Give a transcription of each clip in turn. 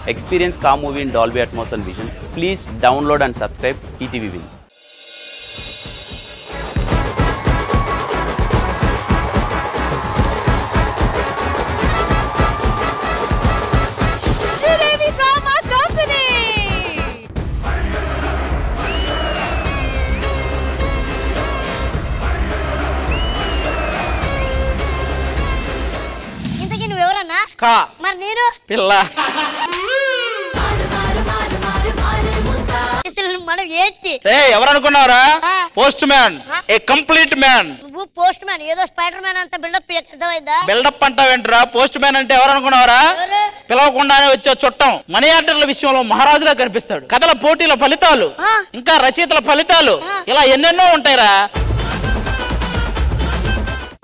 Experience car movie in Dolby Atmos and Vision. Please download and subscribe ETV Win. మరి నేను పిల్ల మనం ఏంటి ఎవరు అనుకున్నారా? పోస్ట్ మ్యాన్, ఏ కంప్లీట్ మ్యాన్. నువ్వు పోస్ట్ మ్యాన్ ఏదో స్పైడర్ మ్యాన్ అంత బిల్డప్ అర్థమైందా? బిల్డప్ అంటావేంట్రా? పోస్ట్ మ్యాన్ అంటే ఎవరు అనుకున్నారా? పిలవకుండానే వచ్చే చుట్టం. మనీ ఆర్డర్ల విషయంలో మహారాజులా కనిపిస్తాడు. కథల పోటీల ఫలితాలు, ఇంకా రచయితల ఫలితాలు, ఇలా ఎన్నెన్నో ఉంటాయిరా.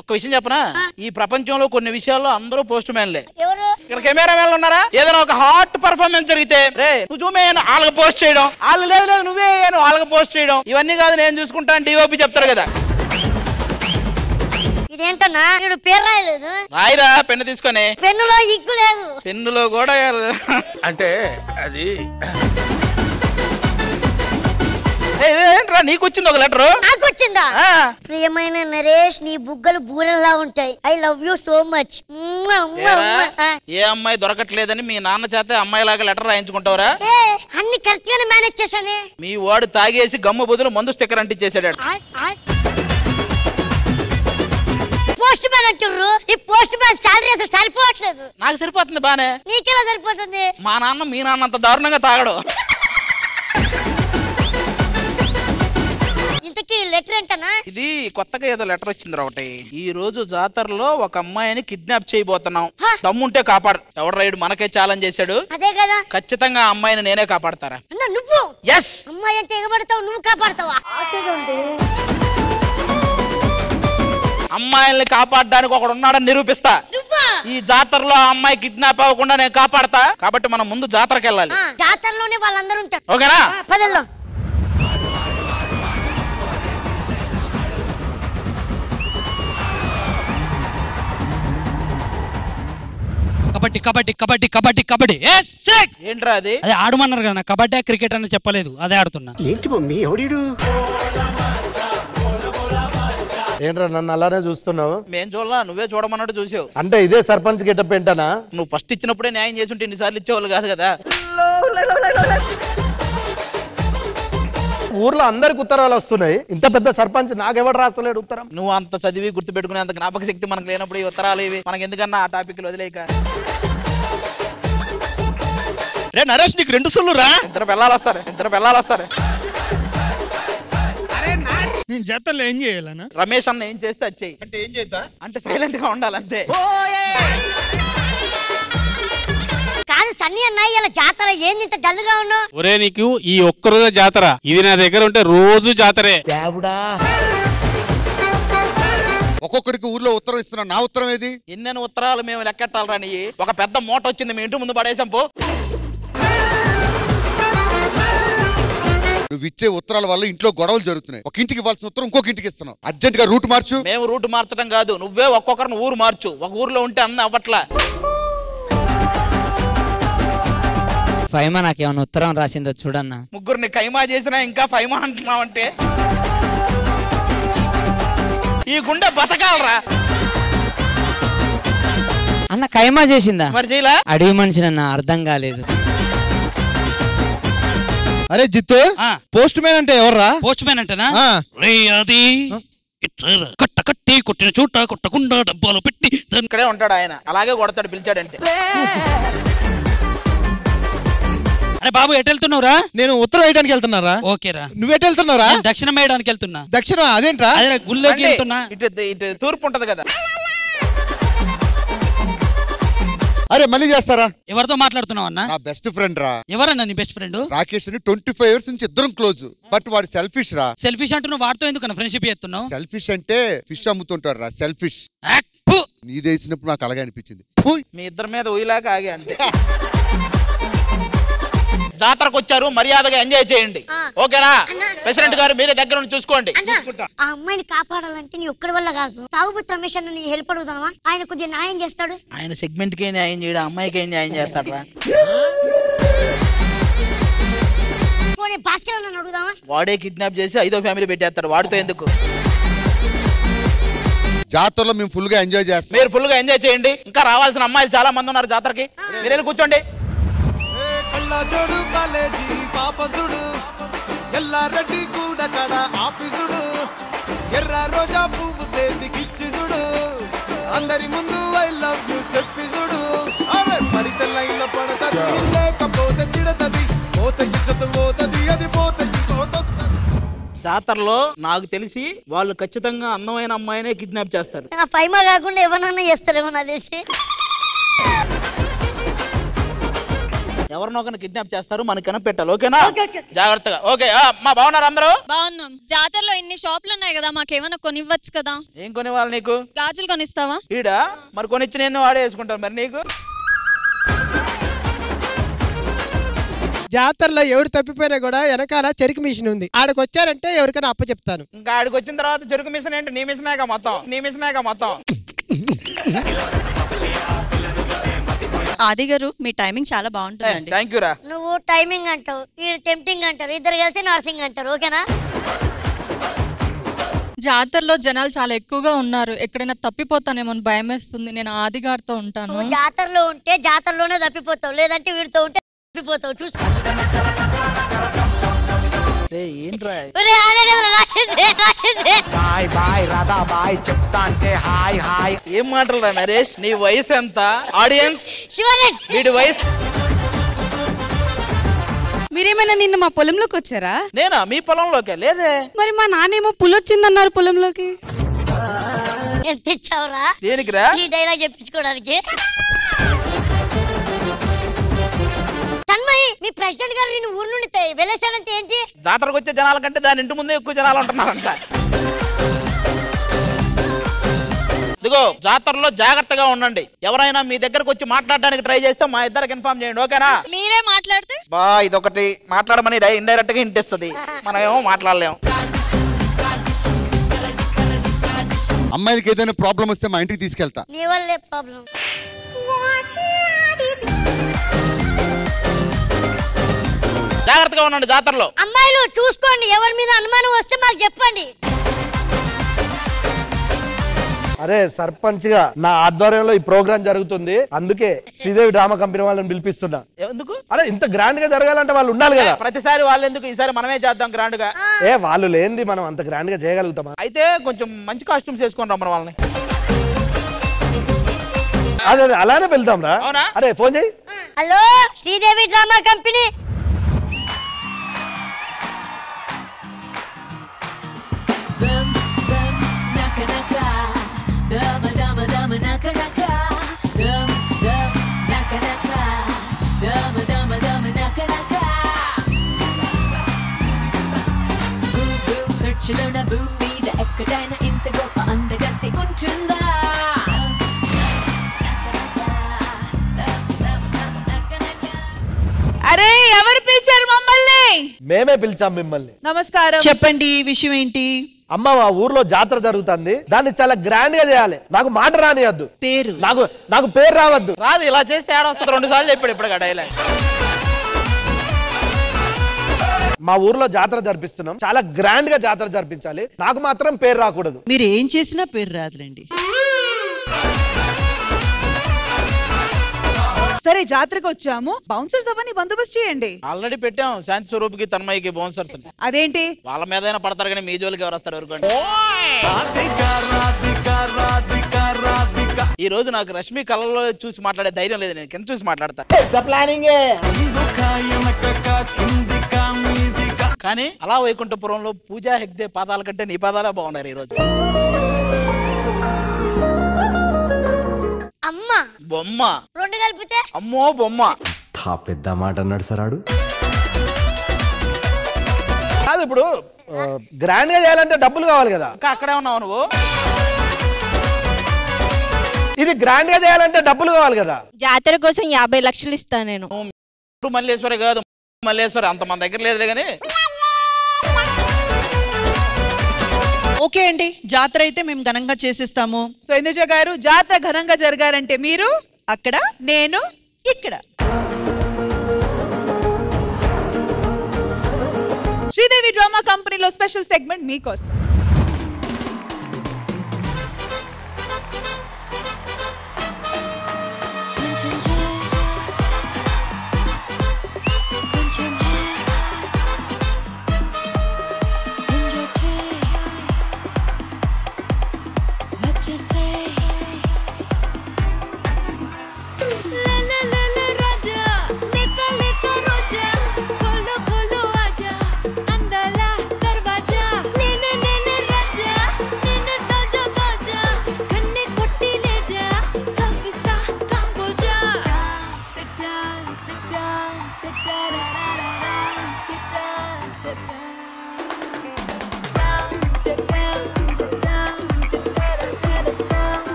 ఒక్క విషయం చెప్పనా, ఈ ప్రపంచంలో కొన్ని విషయాల్లో అందరూ పోస్ట్ మ్యాన్లే. ఇక్కడ కెమెరా మ్యాన్లు ఉన్నారా? ఏదైనా ఒక హాట్ పర్ఫార్మెన్స్ జరిగితే రే నువ్వు చూమేయను వాళ్ళకి పోస్ట్ చేయడం, వాళ్ళు లేదు నువ్వే వాళ్ళకి పోస్ట్ చేయడం, ఇవన్నీ కాదు నేను చూసుకుంటాను డిఓపి చెప్తారు కదా. ఇదేంటన్నా పేరు రాయలేదు? రాయిరా పెన్ను తీసుకొని. పెన్నులో ఇంకు లేదు. పెన్నులో కూడా అంటే అది ఏంట్రా నీకు వచ్చింది ఒక లెటర్? నాకు వచ్చిందా? ప్రియమైన నరేష్, నీ బుగ్గలు బూరెల్లా ఉంటాయి. I love you so much. ఏ అమ్మాయి దొరకట్లేదని మీ నాన్న చేత అమ్మాయి లాగా లెటర్ రాయించుకుంటావరా? అన్ని కరెక్ట్ గానే మేనేజ్ చేశానే. మీ వాడు తాగేసి గమ్ము బదులు మందు స్టిక్కర్ అంటించేసాడు. పోస్ట్ మ్యాన్ అంటారు. ఈ పోస్ట్ మ్యాన్ సాలరీ అసలు సరిపోవట్లేదు. నాకు సరిపోతుంది బానే. నీకెలా సరిపోతుంది? మా నాన్న మీ నాన్న అంత దారుణంగా తాగడు. లెటర్ ఏంటనా? ఇది కొత్తగా ఏదో లెటర్ వచ్చింది ఒకటి. ఈ రోజు జాతరలో ఒక అమ్మాయిని కిడ్నాప్ చేయబోతున్నాం, దమ్ముంటే కాపాడు. ఎవడు రైడ్ మనకే ఛాలెంజ్ చేశాడు. అదే కదా, ఖచ్చితంగా ఆ అమ్మాయిని నేనే కాపాడతారా? నువ్వు ఎస్ అమ్మాయి అంటే ఎగబడతావు, నువ్వు కాపాడతావా? అమ్మాయిల్ని కాపాడడానికి ఒకడు ఉన్నాడని నిరూపిస్తా. ఈ జాతరలో ఆ అమ్మాయి కిడ్నాప్ అవ్వకుండా నేను కాపాడతా. కాబట్టి మనం ముందు జాతరకి వెళ్ళాలి. జాతరలోనే వాళ్ళందరూ ఉంటారు. ఓకేనా? పదల్లో కబడ్డీ కబడ్డీ కబడ్డీ కబడ్డీ కబడ్డీ. ఏంట్రా అది? అదే ఆడమన్నారు కదా, కబడ్డీ క్రికెట్ అని చెప్పలేదు, అదే ఆడుతున్నా. ఏంటి మమ్మీ ఎవడీడు? ఏంట్రా నన్ను అలానే చూస్తున్నావు? మేం చూడలా, నువ్వే చూడమన్నట్టు చూసావు. అంటే ఇదే సర్పంచ్ గెటప్ ఏంటనా? నువ్వు ఫస్ట్ ఇచ్చినప్పుడే న్యాయం చేసి ఉంటే ఇన్నిసార్లు ఇచ్చేవాళ్ళు కాదు కదా. ఊర్లో అందరికి ఉత్తరాలు వస్తున్నాయి, ఇంత పెద్ద సర్పంచ్ నాకెవడు రాస్తలేడు ఉత్తరం? నువ్వు అంత చదివి గుర్తు పెట్టుకునే అంత జ్ఞాపక శక్తి మనకు లేనప్పుడు ఈ ఉత్తరాలు ఇవి మనకి ఎందుకన్నా ఆ టాపిక్ వదిలేక. రే నరేష్, నీకు 2 సుళ్ళు రా. ఇద్దరు పిల్లలు వస్తారు. నేను జాతరలో ఏం చేయాలన్నా? రమేష్ అన్న ఏం చేస్తే అది చెయ్యి. అంటే ఏం చేద్దా? అంటే సైలెంట్ గా ఉండాలంతే. కాదు సన్నీ అన్న, ఇలా జాతర ఏంది ఇంత డల్ గా ఉన్నావు? ఒరే నీకు ఈ ఒక్కరోజు జాతర, ఇది నా దగ్గర ఉంటే రోజు జాతరే. ఒక్కొక్కడికి ఊర్లో ఉత్తరం ఇస్తున్నా, నా ఉత్తరం ఏది? ఎన్నెన్ని ఉత్తరాలు మేము లెక్కెట్టాలి రాని. ఒక పెద్ద మూట వచ్చింది మీ ఇంటి ముందు పడేసాం పో. నువ్వు ఇచ్చే ఉత్తరాల వల్ల ఇంట్లో గొడవలు జరుగుతున్నాయి. ఒక ఇంటికి ఇవ్వాల్సిన ఉత్తరం ఇంకొక ఇంటికి ఇస్తున్నావు. అర్జెంట్ గా రూట్ మార్చు. మేము రూట్ మార్చడం కాదు, నువ్వే ఒక్కొక్కరిని ఊరు మార్చు. ఒక ఊర్లో ఉంటే అన్న అవ్వట్లా. ఫైమా నాకేమన్నా ఉత్తరం రాసిందో చూడన్నా. ముగ్గురిని కైమా చేసినా ఇంకా ఫైమా అంటున్నావంటే ఈ గుండె బతకాలరా. అన్న కైమా చేసిందా? మరి చేయలా? అడవి మనిషి నన్న అర్థం కాలేదు. అరే జిత్తు, పోస్ట్ మ్యాన్ అంటే ఎవర్రా? పోస్ట్ మ్యాన్ అంటేనా? అది కట్ట కట్టి కొట్టిన చోట కొట్టకుండా డబ్బాలో పెట్టి ఇక్కడే ఉంటాడు ఆయన, అలాగే కొడతాడు పిలిచాడంటే. అరే బాబు ఎటు వెళ్తున్నావురా? నేను ఉత్తరం వేయడానికి వెళ్తున్నారా? ఓకేరా. నువ్వెటు వెళ్తున్నారా? దక్షిణం వేయడానికి వెళ్తున్నా. దక్షిణం అదేంట్రా? అదే గుళ్ళోకి వెళ్తున్నా. ఇటు తూర్పు ఉంటది కదా. అరే మళ్ళీ చేస్తారా? ఎవరితో మాట్లాడుతున్నావు అన్న? నా బెస్ట్ ఫ్రెండ్ రా. ఎవరన్నా నీ బెస్ట్ ఫ్రెండ్? రాకేష్ అని 25 years నుంచి ఇద్దరం క్లోజ్. బట్ వాడు సెల్ఫిష్ రా. సెల్ఫిష్ అంటున్నావు, వాడితో ఎందుకన్నా ఫ్రెండ్షిప్ చేస్తున్నావు? సెల్ఫిష్ అంటే ఫిష్ అమ్ముతుంటాడు రా, సెల్ఫిష్. నీదేసినప్పుడు నాకు అలాగే అనిపించింది. మీ ఇద్దరి మీద ఊయిలాక ఆగే అంతే. జాతరకు వచ్చారు, మర్యాదగా ఎంజాయ్ చేయండి. ఓకేనా? ప్రెసిడెంట్ గారు మీరే దగ్గర నుండి చూసుకోండి. ఆ అమ్మాయిని కాపాడాలంటే నీ ఒక్కడి వల్ల కాదు. తాగుబోతు రమేష్ అన్న నీ హెల్ప్ అడుగుదామా? ఆయన కొద్దిగా న్యాయం చేస్తాడు. ఆయన సెగ్మెంట్ కి న్యాయం చేయడం, అమ్మాయికి ఏం న్యాయం చేస్తాడు రా. భాస్కర్ నన్ను అడుగుదామా? వాడే కిడ్నాప్ చేసి 5వ ఫ్యామిలీ పెట్టేస్తాడు, వాడితో ఎందుకు? జాతరలో మేము ఫుల్ గా ఎంజాయ్ చేస్తాం. మీరు ఫుల్ గా ఎంజాయ్ చేయండి. ఇంకా రావాల్సిన అమ్మాయిలు చాలా మంది ఉన్నారు జాతరకి, మీరు వెళ్ళి కూర్చోండి. ఎల్లారెడ్డి కూడా కడ ఆఫీసుడు ఎర్ర రోజా పువ్వు సేతికిచ్చి చూడు అందరి ముందు ఐ లవ్ యూ చెప్పి చూడు అరే పడితే లైన్లో పడతది లేకపోతే తిడతది పోత ఇచ్చత పోతది అది పోత ఇంకోతొస్తది. జాతరలో నాకు తెలిసి వాళ్ళు ఖచ్చితంగా అందమైన అమ్మాయినే కిడ్నాప్ చేస్తారు. ఫైమా కాకుండా ఎవరన్నా చేస్తారేమో నాకు తెలిసి. ఎవరినో ఒకరిని కిడ్నాప్ చేస్తారు, మనకి కనిపెట్టాలి. ఓకేనా? జాగ్రత్తగా. ఓకే మా బాగున్నారు అందరూ? బాగున్నాం. జాతరలో ఇన్ని షాపులు ఉన్నాయి కదా, మాకేమైనా కొనివ్వచ్చు కదా? ఏం కొనివ్వాలి నీకు? గాజులు కొనిస్తావా? ఈడా మరి కొనిచ్చి నేను వాడే వేసుకుంటాను. మరి నీకు? జాతరలో ఎవరు తప్పిపోయినా కూడా వెనకాల చెరుకు మిషన్ ఉంది, ఆడకు వచ్చారంటే ఎవరికైనా అప్ప చెప్తాను. ఇంకా ఆడికి వచ్చిన తర్వాత చెరుకు మిషన్ ఏంటి? నీ మిషనేగా మొత్తం, నీ మిషనేగా మొత్తం. ఆది గారు మీ టైమింగ్ చాలా బాగుంటుందండి. థ్యాంక్ యూ రా. నువ్వు టైమింగ్ అంటావు, ఈ టెంప్టింగ్ అంటారు, ఇద్దరు కలిసి నర్సింగ్ అంటారు. ఓకేనా? జాతరలో జనాలు చాలా ఎక్కువగా ఉన్నారు, ఎక్కడైనా తప్పిపోతానేమో భయం వేస్తుంది. నేను ఆది గారితో ఉంటాను. నువ్వు జాతరలో ఉంటే జాతరలోనే తప్పిపోతావు, లేదంటే వీడితో ఉంటే తప్పిపోతావు. చూసుకో. ఏంట్రా ఏం మాటలు రా నరేష్? నీ వయసు ఎంత? ఆడియన్స్ వీడి వయసు. మీరేమైనా నిన్న మా పొలంలోకి వచ్చారా? నేనా? మీ పొలంలోకే? లేదే. మరి మా నాన్నేమో పులొచ్చిందన్నారు పొలంలోకి. ఎంత ఇచ్చావురా? దేనికిరా? ఈ డైలాగ్ చెప్పించుకోవడానికి. మీ ప్రెసిడెంట్ గారు నిన్ను ఊరు నుండి వెళ్ళేసాడంటే ఏంటి? జాతరకు వచ్చే జనాల కంటే దాని ఇంటి ముందే ఎక్కువ జనాలు ఉంటున్నారంట. ఇదిగో జాతరలో జాగ్రత్తగా ఉండండి. ఎవరైనా మీ దగ్గరకు వచ్చి మాట్లాడడానికి ట్రై చేస్తే మా ఇద్దరికి ఇన్ఫార్మ్ చేయండి. ఓకేనా? మీరే మాట్లాడితే బా ఇదొకటి మాట్లాడమని ఇండైరెక్ట్ గా ఇంటిస్తుంది, మనం ఏమో మాట్లాడలేము. అమ్మాయిలకి ఏదైనా ప్రాబ్లం వస్తే మా ఇంటికి తీసుకెళ్తా. నీ వల్లే ప్రాబ్లం. జాగ్రత్తగా ఉండండి జాతరలో. అమ్మాయిలు చూసుకోండి, ఎవరి మీద అనుమానం వస్తే మాకు చెప్పండి. అరే సర్పంచ్ గా నా ఆధ్వర్యంలో ఈ ప్రోగ్రామ్ జరుగుతుంది, అందుకే శ్రీదేవి డ్రామా కంపెనీ వాళ్ళని పిలిపిస్తున్నా. ఎందుకు? అరే ఇంత గ్రాండ్ గా జరగాలంటే వాళ్ళు ఉండాలి కదా. ప్రతిసారి వాళ్ళు ఎందుకు? ఈసారి మనమే చేద్దాం గ్రాండ్ గా. వాళ్ళు లేనిది మనం అంత గ్రాండ్ గా చేయగలుగుతామా? అయితే కొంచెం మంచి కాస్ట్యూమ్స్ వేసుకొని రమ్మని వాళ్ళని. అదే అలానే వెళ్తాం రా. అరే ఫోన్ చేయి. Hello Sridevi drama company. అరే ఎవరు పిలిచారు మమ్మల్ని? మేమే పిలిచాం మిమ్మల్ని. నమస్కారం. చెప్పండి విషయం ఏంటి? అమ్మ మా ఊర్లో జాతర జరుగుతుంది, దాన్ని చాలా గ్రాండ్ గా చేయాలి. నాకు మాట రానియద్దు, పేరు నాకు పేరు రావద్దు. రాదు. ఇలా చేస్తే ఏడ వస్తుంది? 2 సార్లు చెప్పాడు ఇప్పుడు డైలాగ్. మా ఊర్లో జాతర జరిపిస్తున్నాం, చాలా గ్రాండ్ గా జాతర జరిపించాలి, నాకు మాత్రం పేరు రాకూడదు. మీరు ఏం చేసినా పేరు రాదులేండి. సరే జాతరకు వచ్చాము, బౌన్సర్స్ అవన్నీ బందోబస్తు చేయండి. ఆల్రెడీ పెట్టాం శాంతి స్వరూప్కి తన్మయ్యకి బౌన్సర్స్. అదేంటి? వాళ్ళ మీదైనా పడతారు కానీ మీ జోలికి ఎవరు వస్తారు? ఎవరుకోండి. ఈ రోజు నాకు రష్మి కళ్ళలో చూసి మాట్లాడే ధైర్యం లేదు, నేను కింద చూసి మాట్లాడతా. కానీ అలా వైకుంఠపురంలో పూజా హెగ్దే పాదాల కంటే నీ పాదాలే బాగున్నారు ఈ రోజు. అమ్మ బొమ్మ 2 కలిపితే అమ్మో బొమ్మ. పెద్ద మాట అన్నాడు సార్ ఆడు. కాదు ఇప్పుడు గ్రాండ్ గా చేయాలంటే డబ్బులు కావాలి కదా. ఇంకా అక్కడే ఉన్నావు నువ్వు. ఇది గ్రాండ్ గా చేయాలంటే డబ్బులు కావాలి కదా. జాతర కోసం 50 లక్షలు ఇస్తా నేను. మల్లేశ్వరి కాదు, మల్లేశ్వరి అంత మన దగ్గర లేదులే కానీ. ఓకే అండి, జాతర అయితే మేము ఘనంగా చేసేస్తాము. సో ఇందుజ గారు జాతర ఘనంగా జరగాలంటే మీరు అక్కడ, నేను ఇక్కడ. మనీలో స్పెషల్ సెగ్మెంట్ మీకోసం.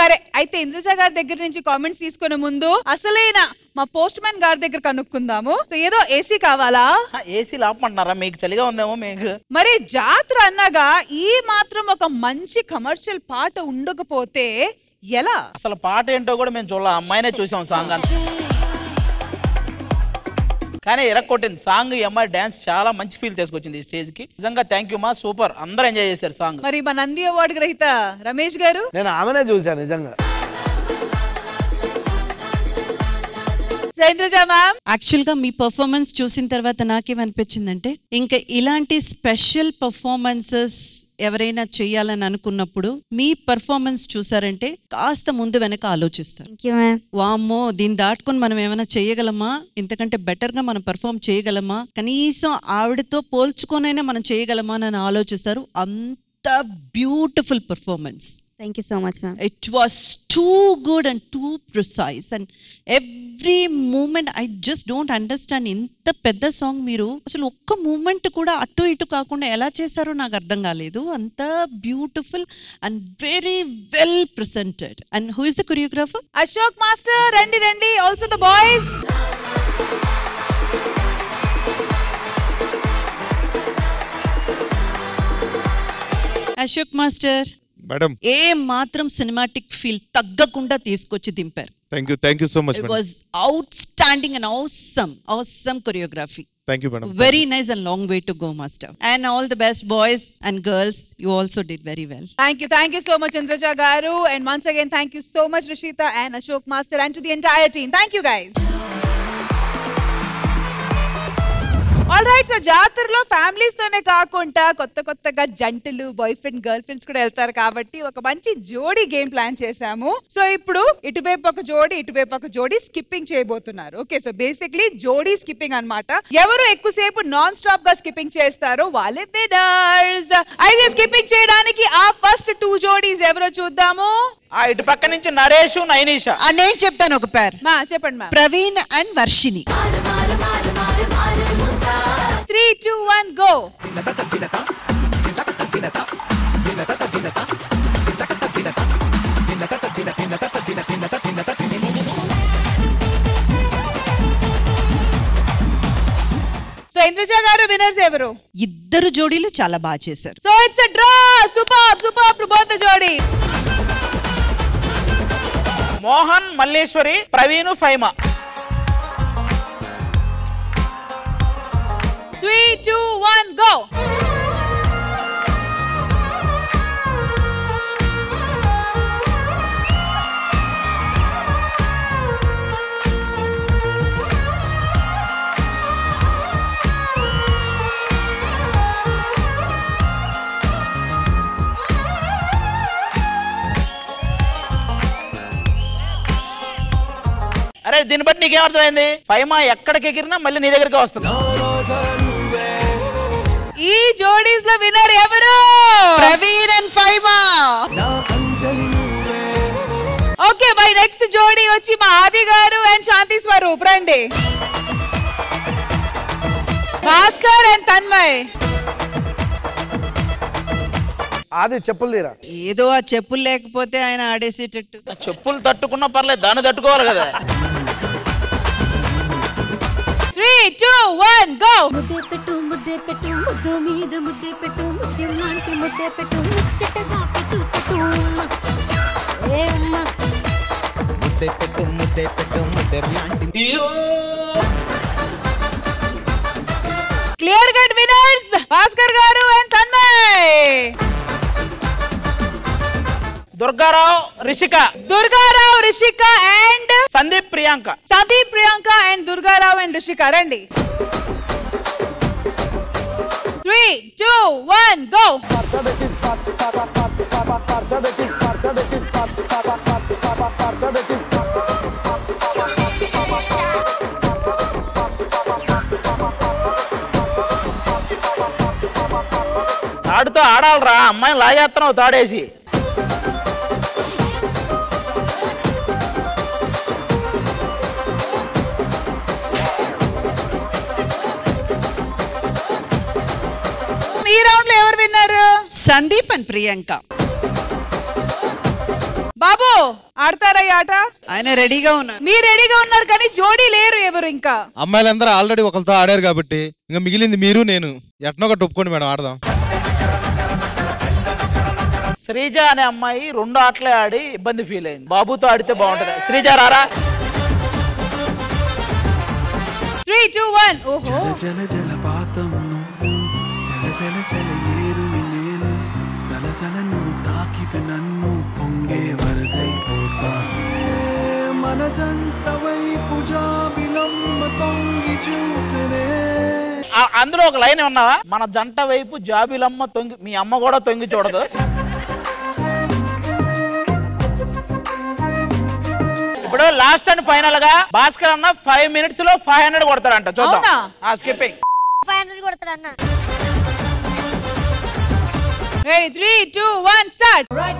సరే అయితే ఇంద్రజ గారి దగ్గర నుంచి కామెంట్స్ తీసుకునే ముందు అసలైన మా పోస్ట్ మ్యాన్ గారి దగ్గర కనుక్కుందాము. ఏదో ఏసీ కావాలా? ఏసీ లాపమంటున్నారా? మీకు చలిగా ఉందేమో మీకు. మరి జాతర అన్నగా ఈ మాత్రం ఒక మంచి కమర్షియల్ పాట ఉండకపోతే ఎలా? అసలు పాట ఏంటో కూడా మేము చూడాలి, అమ్మాయినే చూసాం సాంగ్ అంతా. కానీ ఎరక్కొట్టింది సాంగ్. ఈ అమ్మాయి డాన్స్ చాలా మంచి ఫీల్ తీసుకొచ్చింది స్టేజ్ కి. నిజంగా థ్యాంక్ యూ మా, సూపర్, అందరూ ఎంజాయ్ చేశారు సాంగ్. మరి మా నంది అవార్డు గ్రహీత రమేష్ గారు, నేను ఆమెనే చూశాను నిజంగా. యాక్చువల్ గా మీ పర్ఫార్మెన్స్ చూసిన తర్వాత నాకేమనిపించిందంటే ఇంకా ఇలాంటి స్పెషల్ పర్ఫార్మెన్సెస్ ఎవరైనా చేయాలని అనుకున్నప్పుడు మీ పర్ఫార్మెన్స్ చూసారంటే కాస్త ముందు వెనక ఆలోచిస్తారు. వామ్మో దీన్ని దాటుకొని మనం ఏమైనా చేయగలమా, ఇంతకంటే బెటర్ గా మనం పర్ఫార్మ్ చేయగలమా, కనీసం ఆవిడతో పోల్చుకొనైనా మనం చేయగలమా అని ఆలోచిస్తారు. అంత beautiful performance. Thank you so much, ma'am. It was too good and too precise, and every moment I just don't understand. ఇంత పెద్ద సాంగ్ మీరు అసలు ఒక్క మూమెంట్ కూడా అటు ఇటు కాకుండా ఎలా చేశారో నాకు అర్థం కాలేదు. అంత beautiful and very well presented. And who is the choreographer? Ashok master. రండి రండి. Also the boys. Ashok master madam ఏ మాత్రం సినిమాటిక్ ఫీల్ తగ్గకుండా తీసుకొచ్చి దింపారు. Thank you so much. It was outstanding and awesome choreography. Thank you, madam. Very nice and long way to go, master. And all the best, boys and girls. You also did very well. Thank you so much, Indraja Garu. And once again, thank you so much, Rishita and Ashok Master, and to the entire team. Thank you, guys. All right. So జాతరలో families తోనే కాకుండా కొత్తగా జంటలు, boy friend, girl friends కూడా వెళ్తారు కాబట్టి ఒక మంచి జోడీ గేమ్ ప్లాన్ చేశాము. సో ఇప్పుడు ఇటువైపు ఒక జోడీ స్కిప్పింగ్ చేయబోతున్నారు. ఓకే, సో బేసిక్లీ జోడీ స్కిప్పింగ్ అన్నమాట. ఎవరు ఎక్కువసేపు నాన్ స్టాప్ గా స్కిప్పింగ్ చేస్తారో వాళ్ళే విన్నర్స్. అయితే స్కిప్పింగ్ చేయడానికి ఆ ఫస్ట్ 2 జోడీస్ ఎవరో చూద్దాము. ఇటు పక్క నుంచి నరేష్, నైనిషా. నేను చెప్తాను ఒక పేర్. చెప్పండి మా. Praveen and Varshini. 3, 2, 1 go. So Indraja గారు విన్నర్స్ ఎవరు? ఇద్దరు జోడీలు చాలా బాగా చేశారు. So it's a draw. Super both జోడీ. మోహన్, మల్లేశ్వరి, ప్రవీణ్, ఫైమా. 3, 2, 1 go. అరే దీన్ని బట్టి నీకేం అర్థమైంది? ఫైమా ఎక్కడికి ఎగిరినా మళ్ళీ నీ దగ్గరికి వస్తుంది. ఈ జోడీస్ లో విన్నర్ ఎవరు? Praveen and Faima. Okay, my next జోడీ వచ్చి మా ఆది గారు అండ్ శాంతి స్వరూప్. రండి. భాస్కర్ అండ్ తన్మయ్. ఆది చెప్పులు తీరా. ఏదో ఆ చెప్పులు లేకపోతే ఆయన ఆడేసేటట్టు. చెప్పులు తట్టుకున్నా పర్లేదు, దాన్ని తట్టుకోవాలి కదా. 3, 2, 1 go. ముద్దే పెట్టు ముద్దు మీద ముద్దే పెట్టు ముద్యం లాంటి ముద్దే పెట్టు ముచ్చటగా పెట్టు ఏ అమ్మ ముద్దే పెట్టు ముద్దే లాంటి. క్లియర్ కట్ విన్నర్స్ భాస్కర్ గారు and Tanmay. Durgarao, Rishika and Sandeep Priyanka and Durgarao and Rishika. రండి. 3, 2, 1 go. తాడుతో ఆడాలరా, అమ్మాయిని లాగేస్తున్నావు తాడేసి. ఈ రౌండ్ లో ఎవరు విన్నారు? సందీప్ అండ్ ప్రియాంక. బాబు ఆడతారా ఈ ఆట? ఆయన రెడీగా ఉన్నారు. మీరు రెడీగా ఉన్నారు కానీ జోడీ లేరు ఎవరు ఇంకా. అమ్మాయిలందరూ ఆల్రెడీ ఒకరితో ఆడారు కాబట్టి ఇంకా మిగిలింది మీరు నేను. ఎట్నో ఒకటి ఒప్పుకోండి మేడం, ఆడదాం. శ్రీజ అనే అమ్మాయి 2 ఆటలే ఆడి ఇబ్బంది ఫీల్ అయింది. బాబుతో ఆడితే బాగుంటది. శ్రీజ రారా. 3, 2, 1 ఓహో. జలపాతం ఏరుని నేను సలసల నువ్వు తాకితే నన్ను పొంగే వరదైపోతా మన జంట వైపు జాబిల అందులో ఒక లైన్ ఉన్నావా, మన జంట వైపు జాబిలమ్మ తొంగి, మీ అమ్మ కూడా తొంగి చూడదు. ఇప్పుడు లాస్ట్ అండ్ ఫైనల్ గా భాస్కర్ అన్న 5 minutes లో 500 కొడతాడంట. చూద్దాం. స్కిప్పింగ్ 500 కొడతాడన్న. Ready, 3, 2, 1, start. Ready,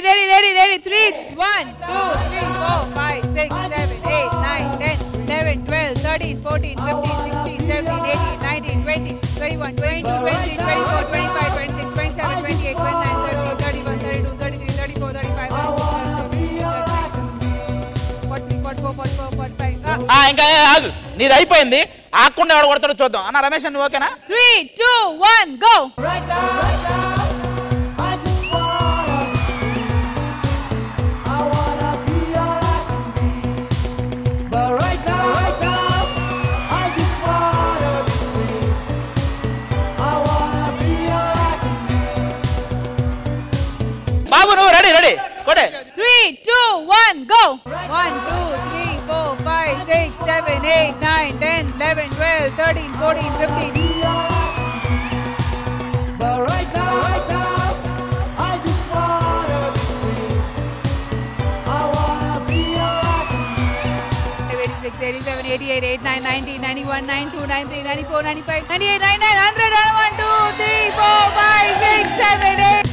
3, 1, 2, 3, 4, 5, 6, 7, 8, 9, 10, 11, 12, 13, 14, 15, 16, 17, 18, 19, 20, 21, 22, 23, 24, 25, 26, 27, 28, 29, 30, 31, 32, 33, 34, 35, 44, 45. ఇంకా ఆగు, నీది అయిపోయింది. ఆకుండా ఎవడు కొడతాడో చూద్దాం. అన్న రమేష్ నువ్వు ఓకేనా? 3, 2, 1, go. బాబు నువ్వు ready కొడే. 3, 2, 1, go. 1, 2, 3, 4, 5, 6, 7, 8, 9, 10, 11, 12, 13, 14, 15. But right now, I just wanna be free. I wanna be all 86, 87, 88, 89, 90, 91, 92, 93, 94, 95, 98, 99, 100, 1, 2, 3, 4, 5, 6, 7, 8.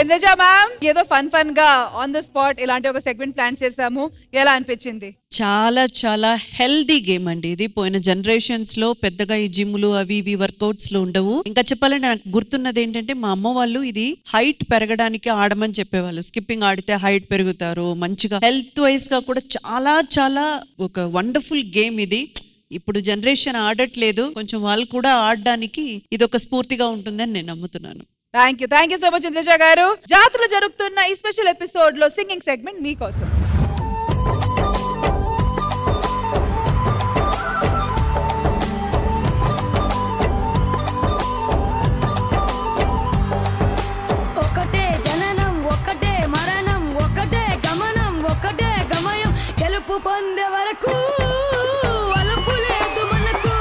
Indraja ma'am, ఏదో ఫన్ గా ఆన్ ద స్పాట్ ఇలాంటి ఒక సెగ్మెంట్ ప్లాన్ చేసాము. ఎలా అనిపించింది? చాలా చాలా హెల్దీ గేమ్ అండి ఇది. పోయిన జనరేషన్స్ లో పెద్దగా ఈ జిమ్లు అవి ఇవి వర్కౌట్స్ లో ఉండవు. ఇంకా చెప్పాలంటే నాకు గుర్తున్నది ఏంటంటే మా అమ్మ వాళ్ళు ఇది హైట్ పెరగడానికి ఆడమని చెప్పేవాళ్ళు. స్కిప్పింగ్ ఆడితే హైట్ పెరుగుతారు, మంచిగా హెల్త్ వైజ్ గా కూడా చాలా చాలా ఒక వండర్ఫుల్ గేమ్ ఇది. ఇప్పుడు జనరేషన్ ఆడట్లేదు, కొంచెం వాళ్ళు కూడా ఆడడానికి ఇది ఒక స్ఫూర్తిగా ఉంటుందని నేను నమ్ముతున్నాను. Thank you so much Indraja గారు. జాతరలో జరుగుతున్న ఈ స్పెషల్ ఎపిసోడ్ లో సింగింగ్ సెగ్మెంట్ మీకోసం. ఒకటే జననం, ఒకటే మరణం, ఒకటే గమనం, ఒకటే గమయం, గెలుపు పొందే వరకు అలుపు లేదు మనకు.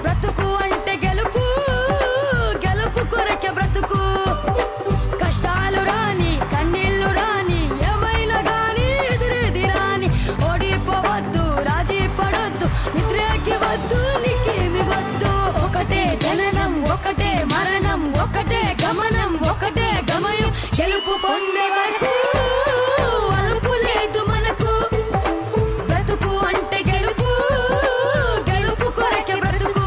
బ్రతుకు అంటే గెలుపు, గెలుపు కొరకే బ్రతుకు. కష్టాలు రాని, కన్నీళ్లు రాని, ఏమైనా గాని ఎదురేది రాని, ఓడిపోవద్దు, రాజీ పడొద్దు, నిద్రకి వద్దు, నీకేమి వద్దు. ఒకటే జననం, ఒకటే మరణం, ఒకటే గమనం, ఒకటే గమయం, గెలుపు పొందే వరకు అలుపు లేదు మనకు. బ్రతుకు అంటే గెలుపు, గెలుపు కొరకే బ్రతుకు.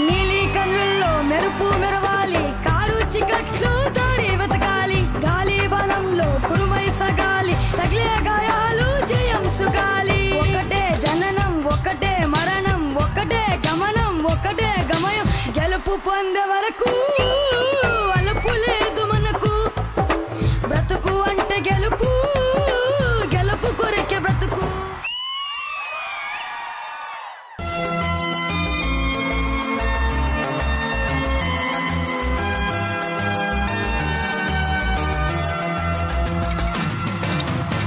నీలి కన్నుల్లో మెరుపు మెరవాలి, కారు చికట్లు దారి వెతకాలి, గాలి బలంలో కురుమై సగాలి, తగిలే గాయాలు జయం సుగాలి. ఒకటే జననం, ఒకటే మరణం, ఒకటే గమనం, ఒకటే గమయం, గెలుపు పొందే వరకు అలుపు లేదు మనకు. బ్రతుకు అంటే గెలుపు, గెలుపు కొరకే బ్రతుకు.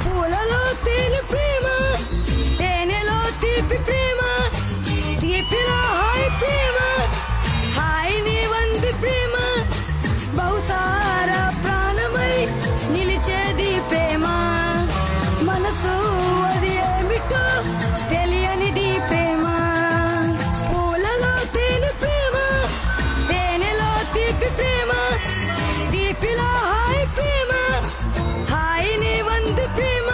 పూలలో తేనె ప్రేమ, తేనెలో తీపి ప్రేమ, తీపిలో హాయ్ ప్రేమ, హాయ్ నీ వంది ప్రేమ, బహుసార ప్రాణమై నిలిచేది ప్రేమ. మనసు అది ఏమిటో తెలియనిది ప్రేమ. పూలలో తేనె ప్రేమ, తేనెలో తీపి ప్రేమ, తీపిలో హాయ్ ప్రేమ, హాయ్ నీ వంది ప్రేమ.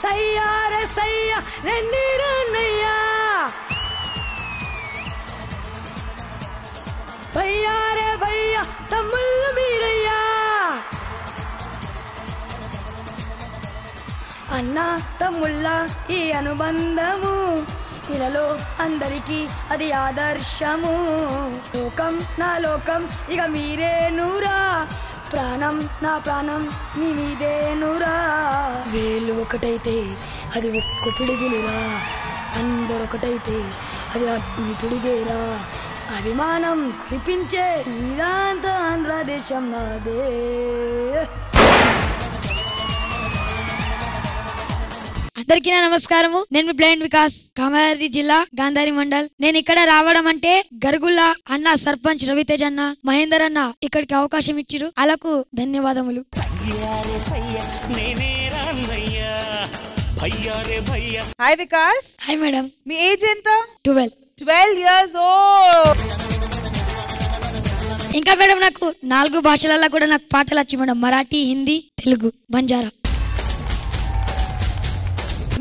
సయ్యారే సయ్యా రెన్ని రన్నయ్యా, భయ్యా రే భయ్యా తమ్ముళ్ళు మీరయ్యా అన్న తమ్ముళ్ళ ఈ అనుబంధము ఇలాలో అందరికీ అది ఆదర్శము లోకం నా లోకం ఇక మీరే నూరా ప్రాణం నా ప్రాణం మీ మీదే నూరా వేలు ఒకటైతే అది ఒక్క పిడుగులురా అందరొకటైతే అది అగ్ని పిడిగేరా అభిమానం కురిపించే ఇదంతా ఆంధ్రదేశం నాదే అందరికీ నా నమస్కారము. నేను మీ బ్లైండ్ వికాస్, కామారెడ్డి జిల్లా గాంధారి మండల్. నేను ఇక్కడ రావడం అంటే గరుగుల్ల అన్న, సర్పంచ్ రవితేజ్ అన్న, మహేందర్ అన్న ఇక్కడికి అవకాశం ఇచ్చిరు. అలాకు ధన్యవాదములు. హాయ్ వికాస్. Hi madam. మీ ఏజ్ ఎంత? 12 years old. ఇంకా మేడం నాకు 4 భాషలలో కూడా నాకు పాటలు వచ్చు మేడం. మరాఠీ, హిందీ, తెలుగు, బంజారా.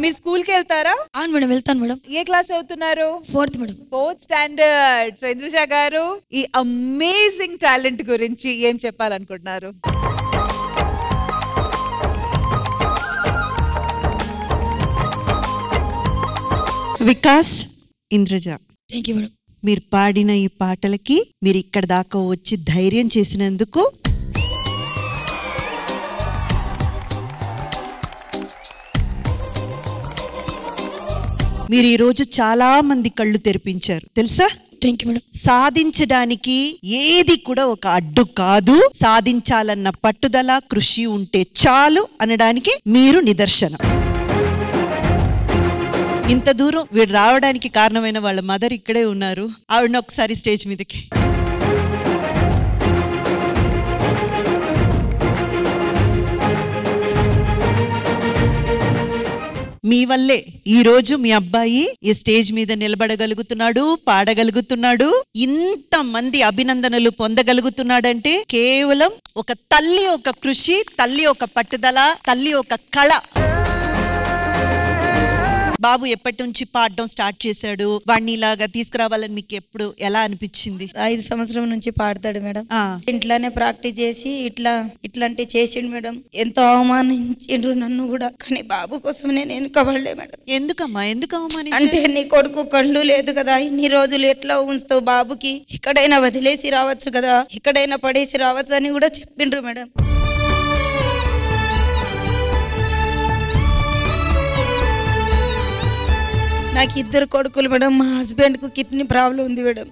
మీరు స్కూల్ కి వెళ్తారా? అవును మేడం, వెళ్తాను మేడం. ఏ క్లాస్ చదువుతున్నారు? 4th madam. 4th standard. So Indraja గారు, ఈ అమేజింగ్ టాలెంట్ గురించి ఏం చెప్పాలనుకుంటున్నారు? Vikas, Indraja, thank you madam. మీరు పాడిన ఈ పాటలకి మీరు ఇక్కడ దాకా వచ్చి ధైర్యం చేసినందుకు మీరు ఈ రోజు చాలా మంది కళ్ళు తెరిపించారు తెలుసా? సాధించడానికి ఏది కూడా ఒక అడ్డు కాదు. సాధించాలన్న పట్టుదల, కృషి ఉంటే చాలు అనడానికి మీరు నిదర్శనం. ఇంత దూరం వీడు రావడానికి కారణమైన వాళ్ళ మదర్ ఇక్కడే ఉన్నారు. ఆవిడని ఒకసారి స్టేజ్ మీదకి. మీ వల్లే ఈ రోజు మీ అబ్బాయి ఈ స్టేజ్ మీద నిలబడగలుగుతున్నాడు, పాడగలుగుతున్నాడు, ఇంత మంది అభినందనలు పొందగలుగుతున్నాడంటే కేవలం ఒక తల్లి ఒక కృషి, తల్లి ఒక పట్టుదల, తల్లి ఒక కళ. బాబు ఎప్పటి నుంచి పాడడం స్టార్ట్ చేశాడు? వాడిని ఇలాగా తీసుకురావాలని మీకు ఎప్పుడు ఎలా అనిపించింది? 5 సంవత్సరం నుంచి పాడతాడు మేడం. ఇంట్లోనే ప్రాక్టీస్ చేసి ఇట్లాంటి చేసిండు మేడం. ఎంతో అవమానించిండ్రు నన్ను కూడా, కానీ బాబు కోసం నేను వెనుకబడలే మేడం. ఎందుకమ్మా, ఎందుకు అవమానించారు? అంటే నీ కొడుకు కళ్ళు లేదు కదా, ఇన్ని రోజులు ఎట్లా ఉంచుతావు బాబుకి, ఇక్కడైనా వదిలేసి రావచ్చు కదా, ఇక్కడైనా పడేసి రావచ్చు అని కూడా చెప్పిండ్రు మేడం. నాకు 2 కొడుకులు మేడం. మా హస్బెండ్ కు కిడ్నీ ప్రాబ్లం ఉంది మేడం.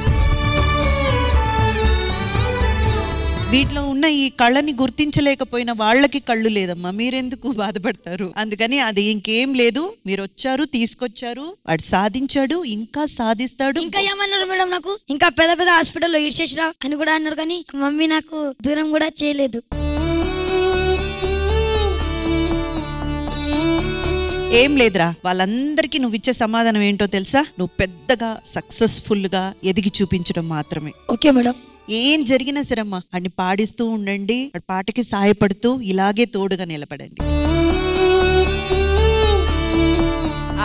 వీటిలో ఉన్న ఈ కళని గుర్తించలేకపోయిన వాళ్ళకి కళ్ళు లేదమ్మా, మీరెందుకు బాధపడతారు? అందుకని అది ఇంకేం లేదు, మీరు వచ్చారు, తీసుకొచ్చారు, వాడు సాధించాడు, ఇంకా సాధిస్తాడు. ఇంకా ఏమన్నారు మేడం, నాకు ఇంకా పెద్ద పెద్ద హాస్పిటల్లో ఇడ్చేసిరా అని కూడా అన్నారు, కానీ మమ్మీ నాకు దూరం కూడా చేయలేదు. ఏం లేదురా, వాళ్ళందరికీ నువ్వు ఇచ్చే సమాధానం ఏంటో తెలుసా? నువ్వు పెద్దగా సక్సెస్ఫుల్ గా ఎదిగి చూపించడం మాత్రమే. Okay madam. ఏం జరిగినా సరమ్మా అన్ని పాడిస్తూ ఉండండి, పాటకి సహాయపడుతూ ఇలాగే తోడుగా నిలబడండి.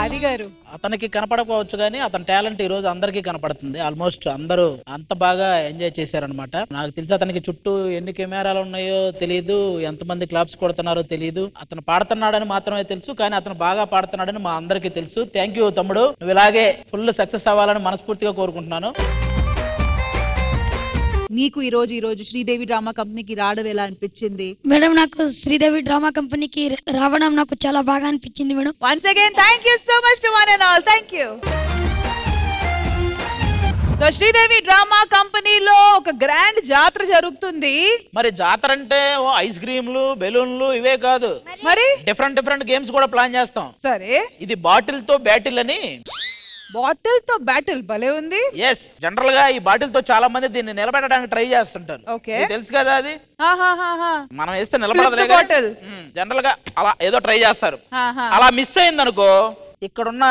ఆది గారు, అతనికి కనపడకపోవచ్చు కానీ అతని టాలెంట్ ఈ రోజు అందరికీ కనపడుతుంది. ఆల్మోస్ట్ అందరూ అంత బాగా ఎంజాయ్ చేశారనమాట. నాకు తెలిసి అతనికి చుట్టూ ఎన్ని కెమెరాలు ఉన్నాయో తెలియదు, ఎంతమంది క్లాప్స్ కొడుతున్నారో తెలియదు. అతను పాడుతున్నాడని మాత్రమే తెలుసు, కానీ అతను బాగా పాడుతున్నాడని మా అందరికీ తెలుసు. థ్యాంక్ యూ తమ్ముడు, నువ్వు ఇలాగే ఫుల్ సక్సెస్ అవ్వాలని మనస్ఫూర్తిగా కోరుకుంటున్నాను. నీకు ఈ రోజు శ్రీదేవి డ్రామా కంపెనీకి రావడం ఎలా అనిపించింది? మేడం నాకు శ్రీదేవి డ్రామా కంపెనీకి రావడం నాకు చాలా బాగా అనిపించింది madam. Once again thank you so much to one and all. Thank you. So Sridevi drama కంపెనీలో ఒక గ్రాండ్ జాతర జరుగుతుంది. మరి జాతర అంటే ఐస్ క్రీమ్లు, బెలూన్లు ఇవే కాదు, మరి డిఫరెంట్ గేమ్స్ కూడా ప్లాన్ చేస్తాం. సరే, ఇది బాటిల్ తో బ్యాటిల్ అని. బాటిల్ తో బ్యాటిల్ భలే ఉంది. ఎస్, జనరల్ గా ఈ బాటిల్ తో చాలా మంది దీన్ని నిలబెట్టడానికి ట్రై చేస్తుంటారు. ఓకే, తెలుసు కదా అది. మనం వేస్తే నిలబడదు బాటిల్. జనరల్ గా అలా ఏదో ట్రై చేస్తారు. అలా మిస్ అయింది అనుకో, ఇక్కడున్న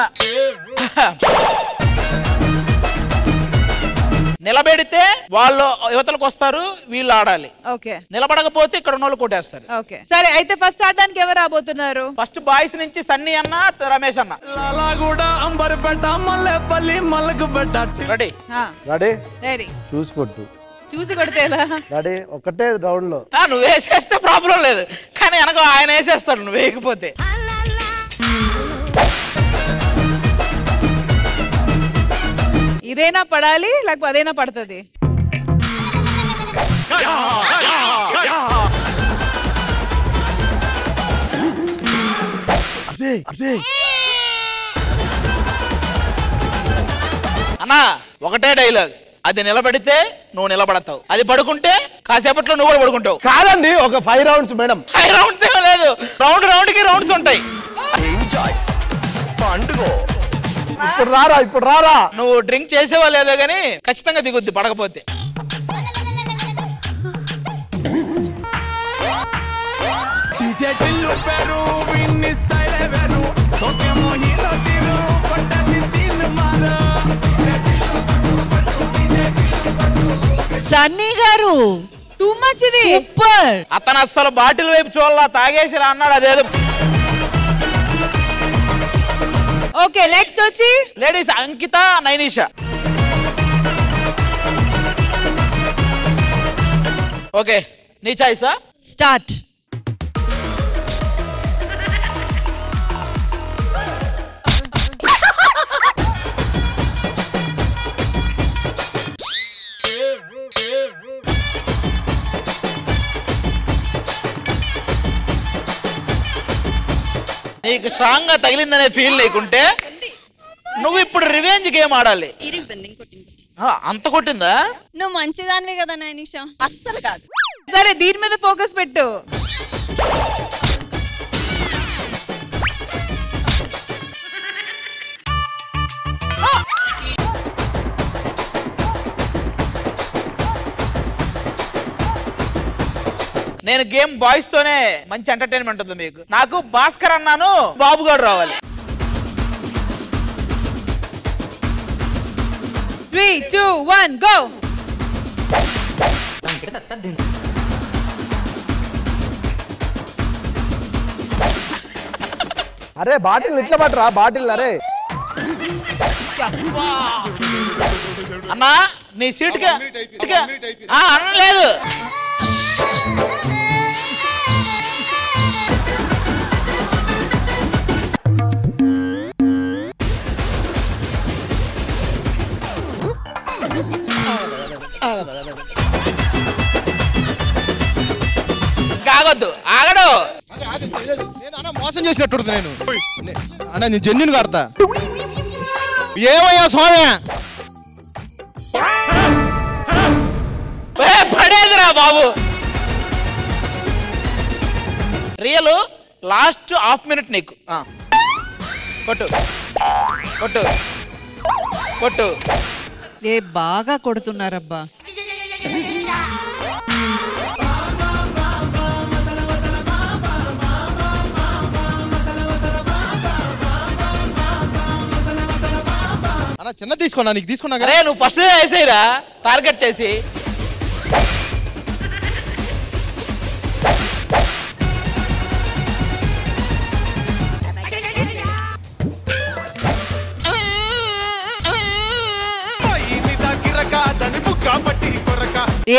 నిలబెడితే వాళ్ళు యువతలకు వస్తారు, వీళ్ళు ఆడాలి. ఓకే, నిలబడకపోతే ఇక్కడ ఉన్న వాళ్ళు కొట్టేస్తారు. ఓకే, సరే అయితే ఫస్ట్ ఆడడానికి ఎవరు రాబోతున్నారు? ఫస్ట్ బాయ్స్ నుంచి సన్నీ అన్న, రమేష్ అన్న. Ready ready ready. చూసుకొట్టు. చూసి కొడితే ఎలా? డాడీ ఒకటే రౌండ్ లో నువ్వు వేసేస్తే ప్రాబ్లం లేదు, కానీ వెనక ఆయన వేసేస్తాడు నువ్వు వేయకపోతే. ఇదేనా పడాలి లేకపోతే అదేనా పడుతుంది? అన్నా ఒకటే డైలాగ్, అది నిలబడితే నువ్వు నిలబడతావు, అది పడుకుంటే కాసేపట్లో నువ్వు కూడా పడుకుంటావు. కాదండి, ఒక 5 రౌండ్స్ మేడం. 5 రౌండ్స్ ఏమో లేదు, రౌండ్ కి రౌండ్స్ ఉంటాయి. ఇప్పుడు రారా నువ్వు డ్రింక్ చేసేవా లేదో గానీ ఖచ్చితంగా దిగుద్ది పడకపోతే. సన్నీ గారు టూ మచ్ ఇది. సూపర్. అతను అస్సలు బాటిల్ వైపు చూడాల, తాగేసిరా అన్నాడు. అదేదో. ఓకే నెక్స్ట్ వచ్చి లేడీస్ అంకిత, నైనిషా. ఓకే నీ చాయిసా? స్టార్ట్. నీకు స్ట్రాంగ్ గా తగిలిందనే ఫీల్ లేకుంటే నువ్వు ఇప్పుడు రివెంజ్ గేమ్ ఆడాలి. అంత కొట్టిందా? నువ్వు మంచిదానివి కదా నైనిషా. అస్సలు కాదు. సరే దీని మీద ఫోకస్ పెట్టు. నేను గేమ్ బాయ్స్ తోనే మంచి ఎంటర్టైన్మెంట్ ఉంది మీకు. నాకు భాస్కర్ అన్నాను, బాబు గారు రావాలి. 3, 2, 1 గో. అరే బాటిల్ ఇట్లా పట్టరా బాటిల్. అరే అన్నా నీ సీట్ అనలేదు. ఆగొద్దు, ఆగడు. మోసం చేసినట్టు నేను అన్న, నేను జెన్యున్ కడతా. ఏమయ్యా స్వామి పడేదిరా బాబు. రియల్ లాస్ట్ హాఫ్ మినిట్ నీకు. కొట్టు కొట్టు కొట్టు. ఏ బాగా కొడుతున్నారబ్బా. అన్న చిన్న తీసుకున్నా, నీకు తీసుకున్నా. అరే నువ్వు ఫస్ట్ వేసేయరా టార్గెట్ చేసి.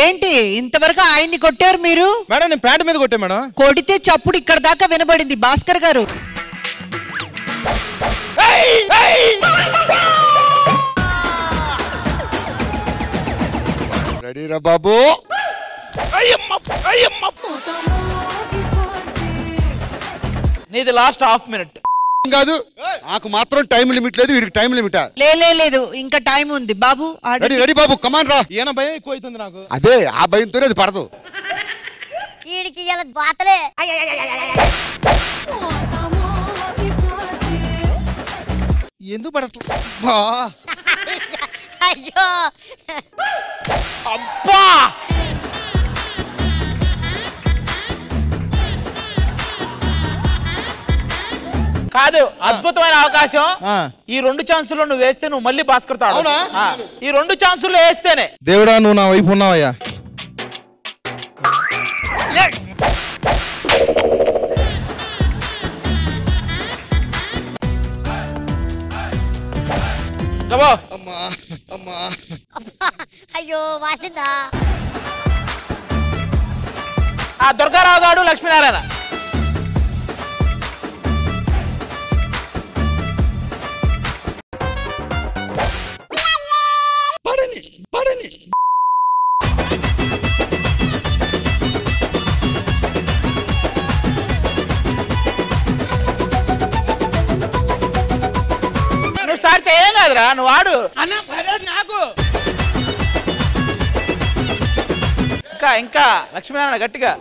ఏంటి ఇంతవరకు ఆయన్ని కొట్టారు మీరు? మేడం నేను ప్యాంట్ మీద కొట్టా మేడం. కొడితే చప్పుడు ఇక్కడ దాకా వినబడింది. భాస్కర్ గారు రెడీరా బాబు? నీది లాస్ట్ హాఫ్ మినిట్ కాదు, నాకు మాత్రం టైం లిమిట్ లేదు, వీడికి టైం లిమిట్ లేదు. ఇంకా టైం ఉంది బాబు. రెడీ బాబు, కమాన్ రా. ఏనా భయం ఎక్కువ అవుతుంది నాకు. అదే ఆ భయంతోనే అది పడదు. వీడికి ఇలా బాతలే. ఎందుకు పడట్లేదు? అయ్యో అబ్బా. కాదు, అద్భుతమైన అవకాశం. ఈ 2 ఛాన్సుల్లో నువ్వు వేస్తే నువ్వు మళ్ళీ భాస్కర్ తో ఆడు. ఈ 2 ఛాన్సుల్లో వేస్తేనే. దేవుడా నువ్వు నా వైపు ఉన్నావయ్యా. అమ్మా అయ్యో వాసిందా. ఆ దుర్గారావు గారు లక్ష్మీనారాయణ. నువ్వు స్టార్ట్ చేయం కాదురా, నువ్వు ఆడు. నాకు ఇంకా ఇంకా లక్ష్మీనారాయణ గట్టిగా.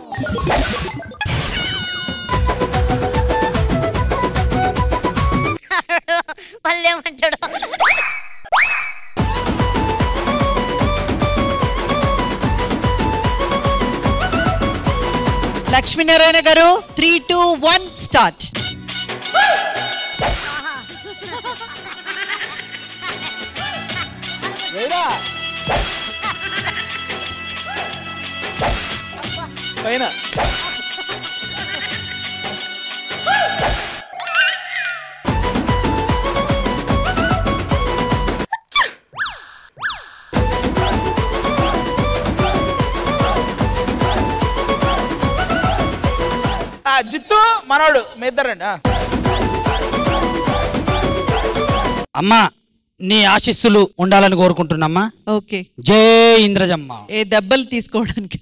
మళ్ళీ ఏమంటాడు? లక్ష్మీనారాయణ గారు 3, 2, 1 స్టార్ట్. పైన జిత్తు మనోడు మీ ఇద్దరండి. అమ్మా నీ ఆశీస్సులు ఉండాలని కోరుకుంటున్నామ్మా. ఓకే, జై ఇంద్రజమ్మ. ఏ దెబ్బలు తీసుకోవడానికి?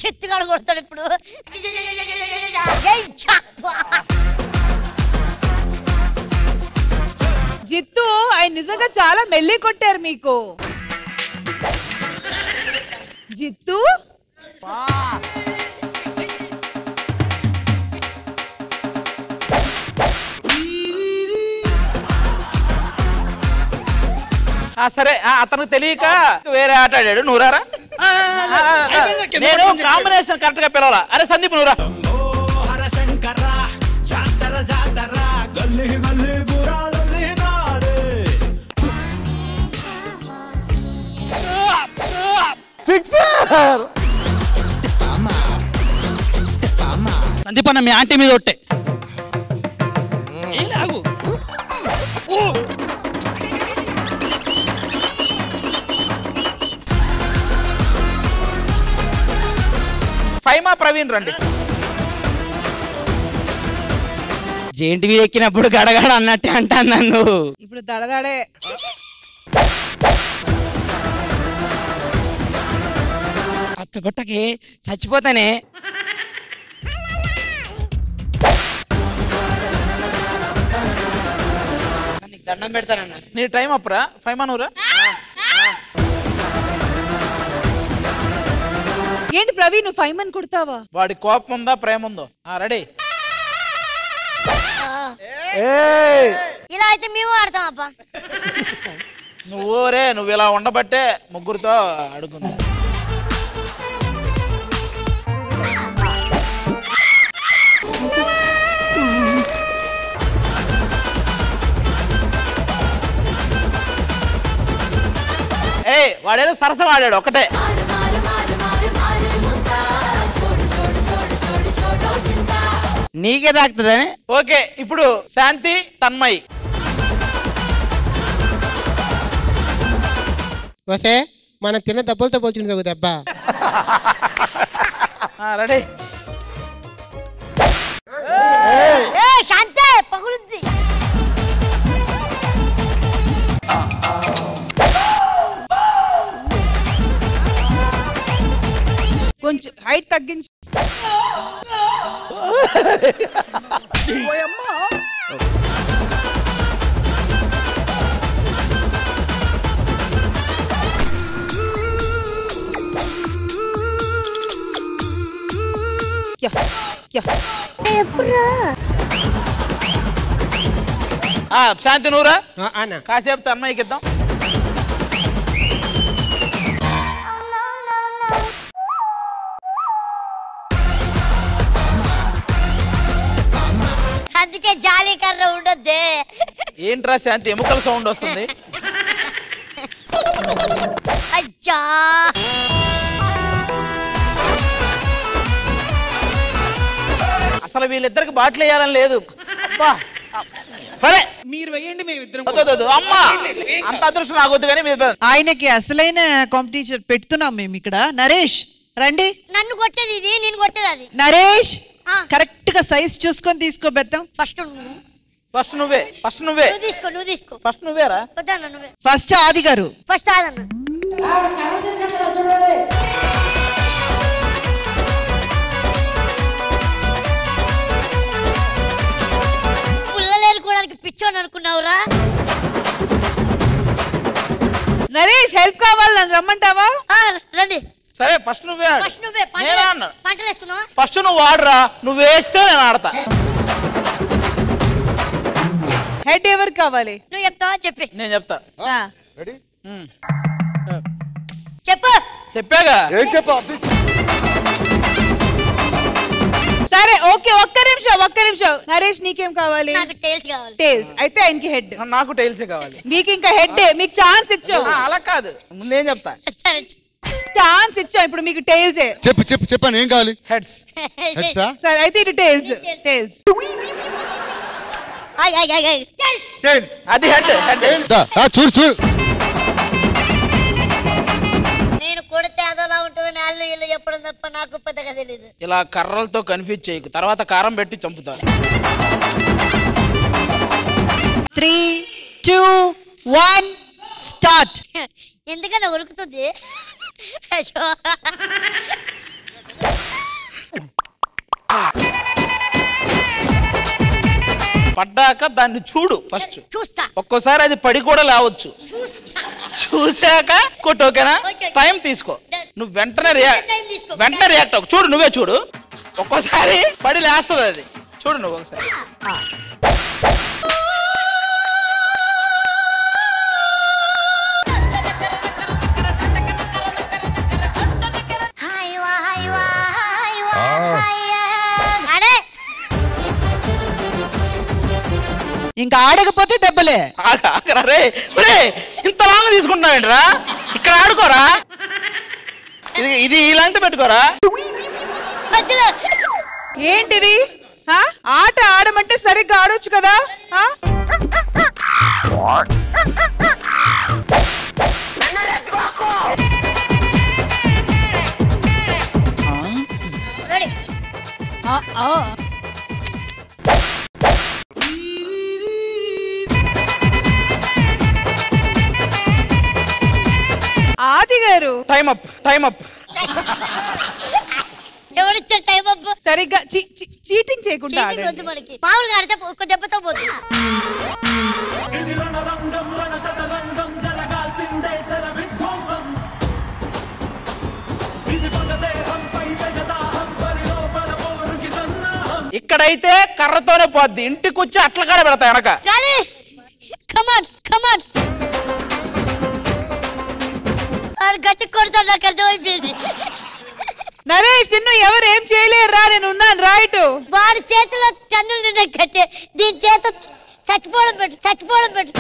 చెట్టుగాడు కొడతాడు ఇప్పుడు. జిత్తు ఆయన నిజంగా చాలా మెల్లి కొట్టారు మీకు. జిత్తు సరే, అతనికి తెలియక వేరే ఆట ఆడాడు. నువ్వు రారా, నేను కాంబినేషన్ కరెక్ట్ గా పిలవాలా. అరే సందీప్ నువ్వురా. సందీప్ అన్న మీ ఆంటీ మీద ఒట్టే. ఫైమా ప్రవీణ్ రండి. జేంటి మీద ఎక్కినప్పుడు గడగడ అన్నట్టే అంటాను నన్ను. ఇప్పుడు దడదడే. అత్త కొట్టకి చచ్చిపోతానే. దండం పెడతానన్న. నీ టైం అప్పురా. ఫైమా నువ్వురా. ఏంటి ప్రవీణ్ నువ్వు ఫైవ్ మన్ కొడతావా? వాడి కోపం ఉందా ప్రేమ ఉందో? రెడీ. ఇలా అయితే మేము ఆడతాం అప్ప. నువ్వు ఇలా ఉండబట్టే ముగ్గురితో అడుగుంది. వాడేదో సరసం ఆడాడు ఒకటే. నీకే తాకుతుందని. ఓకే, ఇప్పుడు శాంతి తన్మయ్. వస్తే మనం తిన్న దెబ్బలతో పోల్చుకుంది దెబ్బ. రెడీ. శాంతే పగులుద్ది. కొంచెం హైట్ తగ్గించు. శాంతి నువ్వురా. కాసేపు తన్మయ్యకి ఇద్దాం. అందుకే జాలీ కర్ర ఉండొద్దే. ఏంట్రా శాంతి ఎముకల సౌండ్ వస్తుంది? అయ్యా అసలు వీళ్ళిద్దరికి బాటిల్ వేయాలని లేదు. సరే మీరు వేయండి, మేము ఇద్దరం. అమ్మా అంత అదృష్టం నాకు వద్దు కానీ ఆయనకి అసలైన కాంపిటీషన్ పెడుతున్నాం మేము ఇక్కడ. నరేష్ రండి. నన్ను కొట్టేది ఇది, నేను కొట్టేది అది. నరేష్ కరెక్ట్ గా సైజ్ చూసుకొని తీసుకో బెత్తం. ఫస్ట్ నువ్వే నువ్వు తీసుకో ఫస్ట్ నువ్వేరా. నువ్వే ఫస్ట్ ఆది గారు. ఫస్ట్ ఆదన్న. పుల్లలేరుకోవడానికి పిచ్చోని అనుకున్నావురా? నరేష్ హెల్ప్ కావాలి, నన్ను రమ్మంటావా? రండి. సరే ఫస్ట్ నువ్వే ఆడు. పంటలు వేసుకుందామా? ఫస్ట్ నువ్వు ఆడరా, నువ్వు వేస్తే నేను ఆడతా. హెడ్ ఎవరికి కావాలి? నువ్వు చెప్తావా? చెప్పి. నేను చెప్తా. చెప్పు. చెప్పాగా. సరే ఓకే, ఒక్క నిమిషం. నరేష్ నీకేం కావాలి? నాకు టైల్స్ కావాలి. టైల్స్ అయితే ఆయనకి హెడ్. నాకు టైల్సే కావాలి. నీకు ఇంకా హెడ్. మీకు ఛాన్స్ ఇచ్చావు. అలా కాదు, నేను చెప్తా. ఛాన్స్ ఇచ్చావు, ఇప్పుడు మీకు టైల్సే. చెప్పాను ఏం కావాలి? హెడ్స్. సరే అయితే ఇది టైల్స్. అది హెడ్. చూడు నేను కొడితే అదోలా ఉంటుందని వాళ్ళు వీళ్ళు చెప్పడం తప్ప నాకు పెద్దగా తెలియదు. ఇలా కర్రలతో కన్ఫ్యూజ్ చేయకు, తర్వాత కారం పెట్టి చంపుతా. 3, 2, 1 స్టార్ట్. ఎందుకన్నా ఉరుకుతుంది? పడ్డాక దాన్ని చూడు ఫస్ట్. చూస్తా. ఒక్కోసారి అది పడి కూడా లేవచ్చు. చూసాక కొట్టు, ఓకేనా? టైం తీసుకో. నువ్వు వెంటనే రియాక్ట్ అవ్వు. చూడు, నువ్వే చూడు. ఒక్కోసారి పడి లేస్తుంది అది. చూడు నువ్వు ఒకసారి. ఇంకా ఆడకపోతే దెబ్బలే. ఇంత లాంగ్ తీసుకుంటున్నావేంట్రా? ఇక్కడ ఆడుకోరా, ఇది ఇలాంటి పెట్టుకోరా. ఏంటిది? ఆట ఆడమంటే సరిగ్గా ఆడొచ్చు కదా. ఆది గారు టైం అప్. ఎవరిచ్చారు టైం అప్? సరిగ్గా చీటింగ్ చేయకుండా మనకి మామూలుగా ఆడితే ఒక దెబ్బతో పోతుంది. ఇక్కడైతే కర్రతోనే పోద్ది, ఇంటికి వచ్చి అట్ల కాడ పెడతా వెనక. గట్టి కొడతా, నాకు అర్థమైపోయింది. నరేష్ నిన్ను ఎవరు ఏం చేయలేరు రా, నేను ఉన్నాను రైట్. వాడి చేతిలో టన్నులు నిన్న కట్టే, దీని చేత చచ్చిపోవడం పెట్టు.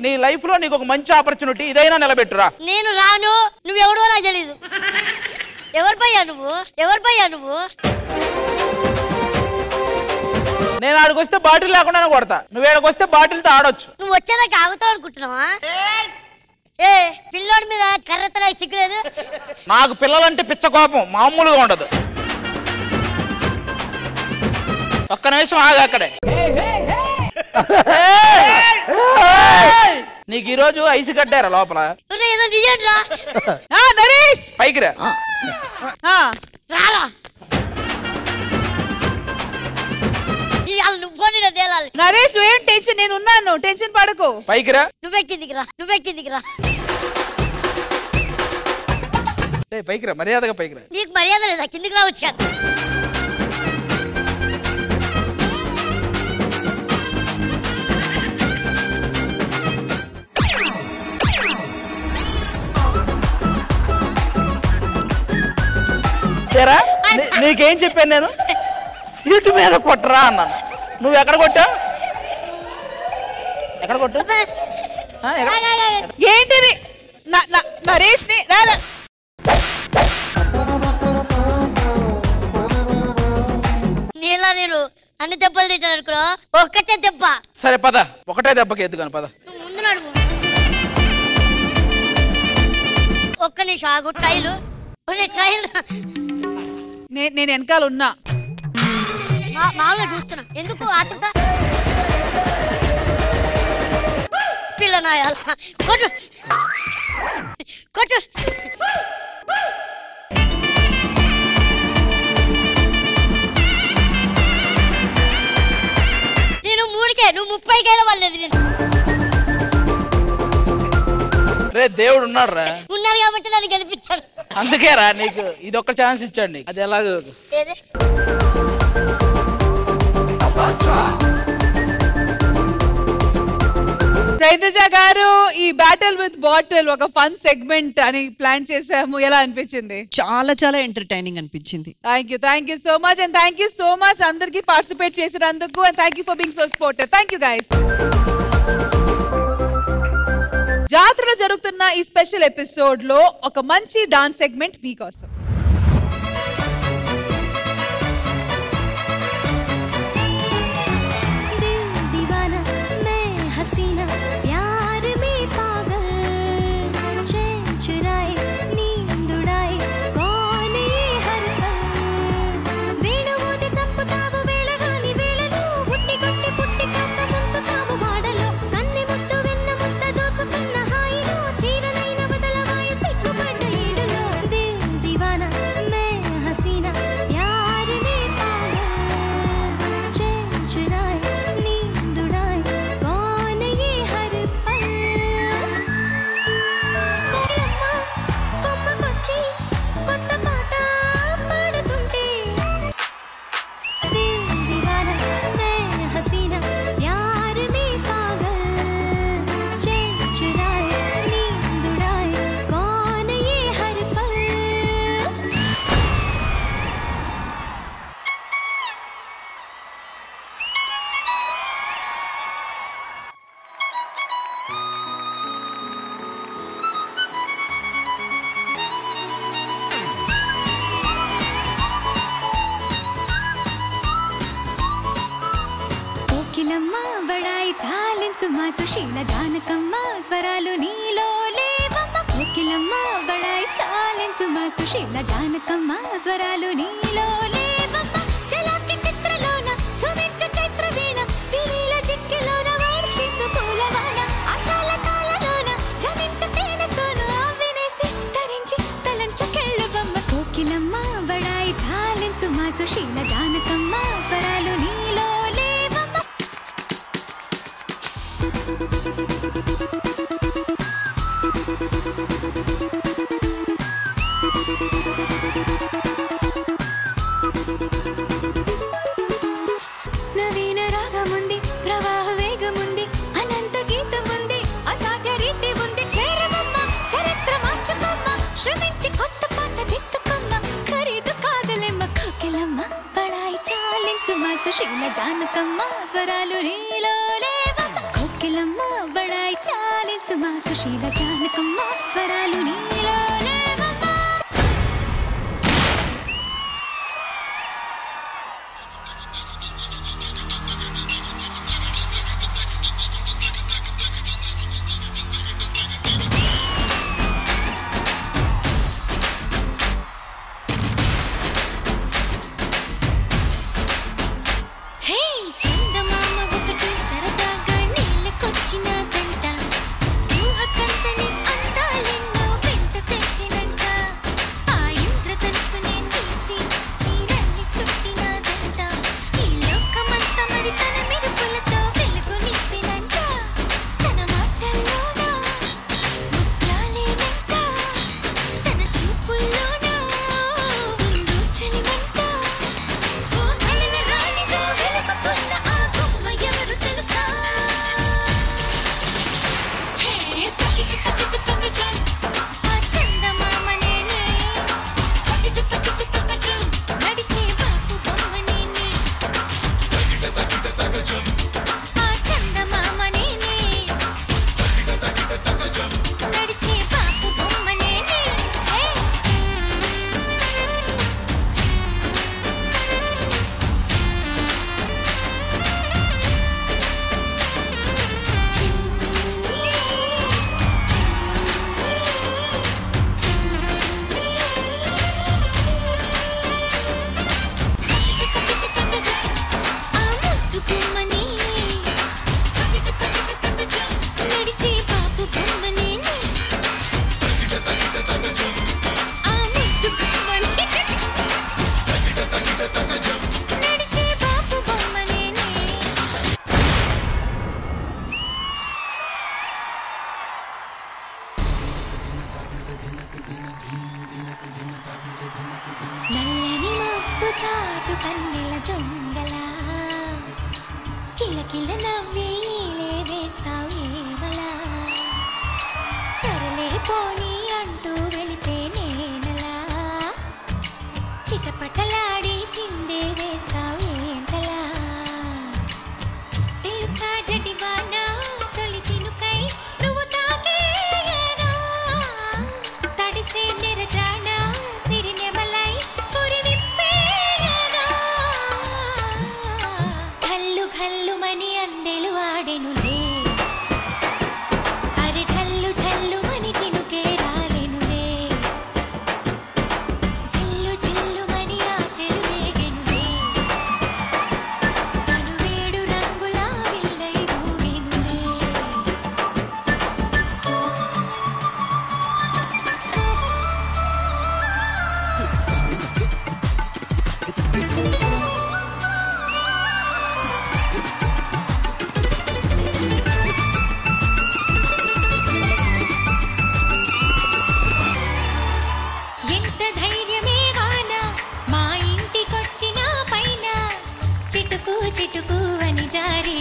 నీ లైఫ్ లో నీకు ఒక మంచి ఆపర్చునిటీ, ఇదైనా నిలబెట్టురా. నేను రాను, నువ్వెవడో నాకు తెలీదు. ఎవరు పోయా నువ్వు? నేను ఆడికొస్తే బాటిల్ లేకుండా కొడతా, నువ్వు ఏడకొస్తే బాటిల్తో ఆడొచ్చు. నువ్వు వచ్చేదాకా ఆగుతావు అనుకుంటున్నావా? పిల్లోడి మీద కర్రతలా సిగ్గులేదు? నాకు పిల్లలంటే పిచ్చ కోపం, మామూలుగా ఉండదు. ఒక్క నిమిషం ఆగు అక్కడే. నీకు ఈ రోజు ఐసు కట్టారా లోపల? నరేష్ పైకి రా. నరేష్ నువ్వేం టెన్షన్, నేను ఉన్నాను, టెన్షన్ పడకు. పైకి రా. నువ్వే కిందికి రా. పైకి రా, మర్యాదగా పైకి రా. నీకు మర్యాద లేదా? కిందికి రా, వచ్చాను. నీకేం చెప్పాను నేను? సీటు మీద కొట్టరా అన్నాను. నువ్వు ఎక్కడ కొట్టావు? ఏంటిది? నరేష్ ని నేను అన్ని దెబ్బలు తింటాను అనుకో, ఒక్కటే దెబ్బ. సరే పద, ఒకటే దెబ్బకి ఎత్తుగాను పద. ముందు నడుము. ఒక్క నిమిషం ఆగు. ట్రైలు ట్రైల్ నేను వెనకాల ఉన్నా, మామూలుగా చూస్తున్నా. ఎందుకు ఆత్రత? పిల్లనాయాల కొట్టు కొట్టు. నేను 3కే, నువ్వు 30కైనా వాళ్ళేది. నేను రే దేవుడు ఉన్నాడు రా, ఉన్నాడు కాబట్టి నన్ను గెలిపించాడు. అందుకే రా నీకు ఇది ఒక్క ఛాన్స్ ఇచ్చాడు నీకు. అది ఎలాగో శైలజ గారు, ఈ బ్యాటిల్ విత్ బాటిల్ ఒక ఫన్ సెగ్మెంట్ అని ప్లాన్ చేసాము. ఎలా అనిపించింది? చాలా చాలా ఎంటర్టైనింగ్ అనిపించింది. Thank you so much. And thank you so much అందరికి పార్టిసిపేట్ చేసినందుకు. And thank you for being so supportive. Thank you guys. జాతరలో జరుగుతున్న ఈ స్పెషల్ ఎపిసోడ్ లో ఒక మంచి డాన్స్ సెగ్మెంట్ మీకోసం. సుశీల జానకమ్మ స్వరాలు నీలో లేవమ్మ. కోకిలమ్మ బడాయి చాలించు మా సుశీల జానకమ్మ స్వరాలు నీలో లేవమ్మ. చలాకి చిత్రలోన సుమించు చైత్రవీణ వినీల జిక్కిలోన వర్షించు పూలవాన. ఆశాల తాళలోన జనించు తేనె సోను అవినేసి ధరించి తలంచు కెళ్ళుబమ్మ. కోకిలమ్మ బడాయి చాలించు మా సుశీల జానకమ్మ స్వరాలు నీలో లేవమ్మ. నవీన రాగముంది, ప్రవాహ వేగముంది, అనంత గీతముంది, అసాధ్య రీతి ఉంది. చేరవమ్మ చరిత్ర మార్చుకోమ్మ, శ్రమించి కొత్త పాట దిద్దుకోమ్మ. ఖరీదు కాదులేమ్మ కోకిలమ్మ బడాయి చాలించు మా సుశీల జానకమ్మ స్వరాలు నీలో లేవమ్మ. కోకిలమ్మ బడాయి చాలించు మా సుశీల జానకమ్మ స్వరాలు నీలో లేవమ్మ. నల్లని మబ్బు చాటు కన్నెల దొంగలా కిలకిల నవ్వేలే వేస్తావేవలా సరలే పోనీ అంటూ వెళితే నేనలా చిటపటలాడి చిందే వేస్తావేంటలా తెలుసా జడివానా తొలి చినుకై నువ్వు తాకేనా తడిసే నిరజానా సిరినెమలై పురి విప్పేనా ఘల్లు ఘల్లుమని అందెలు ఆడెనులే అరే ఝల్లు ఝల్లుమని చినుకే రాలెనులే జిల్లు జిల్లుమని ఆశలు రేగెనులే తను వేడు రంగుల విల్లై ఊగెనులే ఎంత ధైర్యమే వాన మా ఇంటికొచ్చిన పైన చిటుకు చిటుకు అని జారి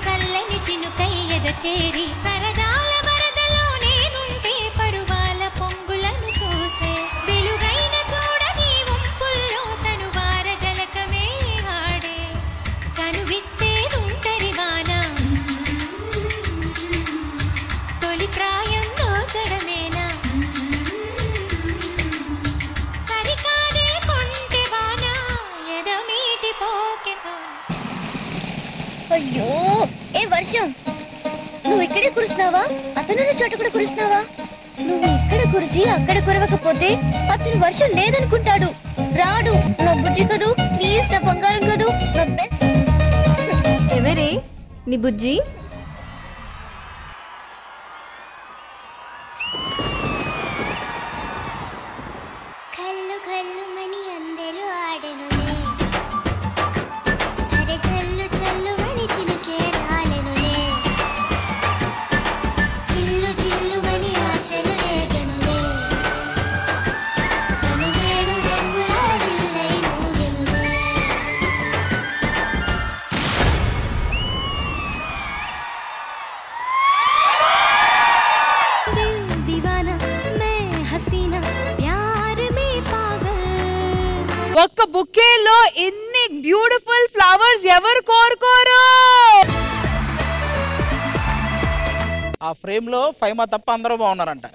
చల్లని చినుకై ఎద చేరి సరదాల వరదలో నేనుంటే పరువాల పొంగులను చూసే వెలుగైన చూడని వంపుల్లో తను వార జలకమే ఆడే చనువిస్తే ఉంటరి వాన తొలి ప్రాయంలో చడమేనా సరికాదే కొంటె వాన ఎదమీటి పోకె సోన అయ్యో ఏ వర్షం నువ్వు ఇక్కడే కురుస్తున్నావా అతనున్న చోట కూడా కురుస్తున్నావా నువ్వు ఇక్కడ కురిసి అక్కడ కురవకపోతే అతను వర్షం లేదనుకుంటాడు రాడు నా బుజ్జి కదూ ప్లీజ్ నా బంగారం కదూ నా బెస్ట్ ఎవరే నీ బుజ్జి కల్లు కల్లుమని అందెలు ఆడెనులే అరే చల్లు చల్లుమని చినుకే రాలెనులే చిల్లు చిల్లుమని ఆశలు రేగెనులే తను వేడు రంగుల విల్లై ఊగెనులే दीवाना मैं हसीना प्यार में पागल ఒక్క బుకేలో ఇన్ని బ్యూటిఫుల్ ఫ్లవర్స్ ఎవరు కోరుకోరు? ఆ ఫ్రేమ్ లో ఫైమా తప్ప అందరూ బాగున్నారంట.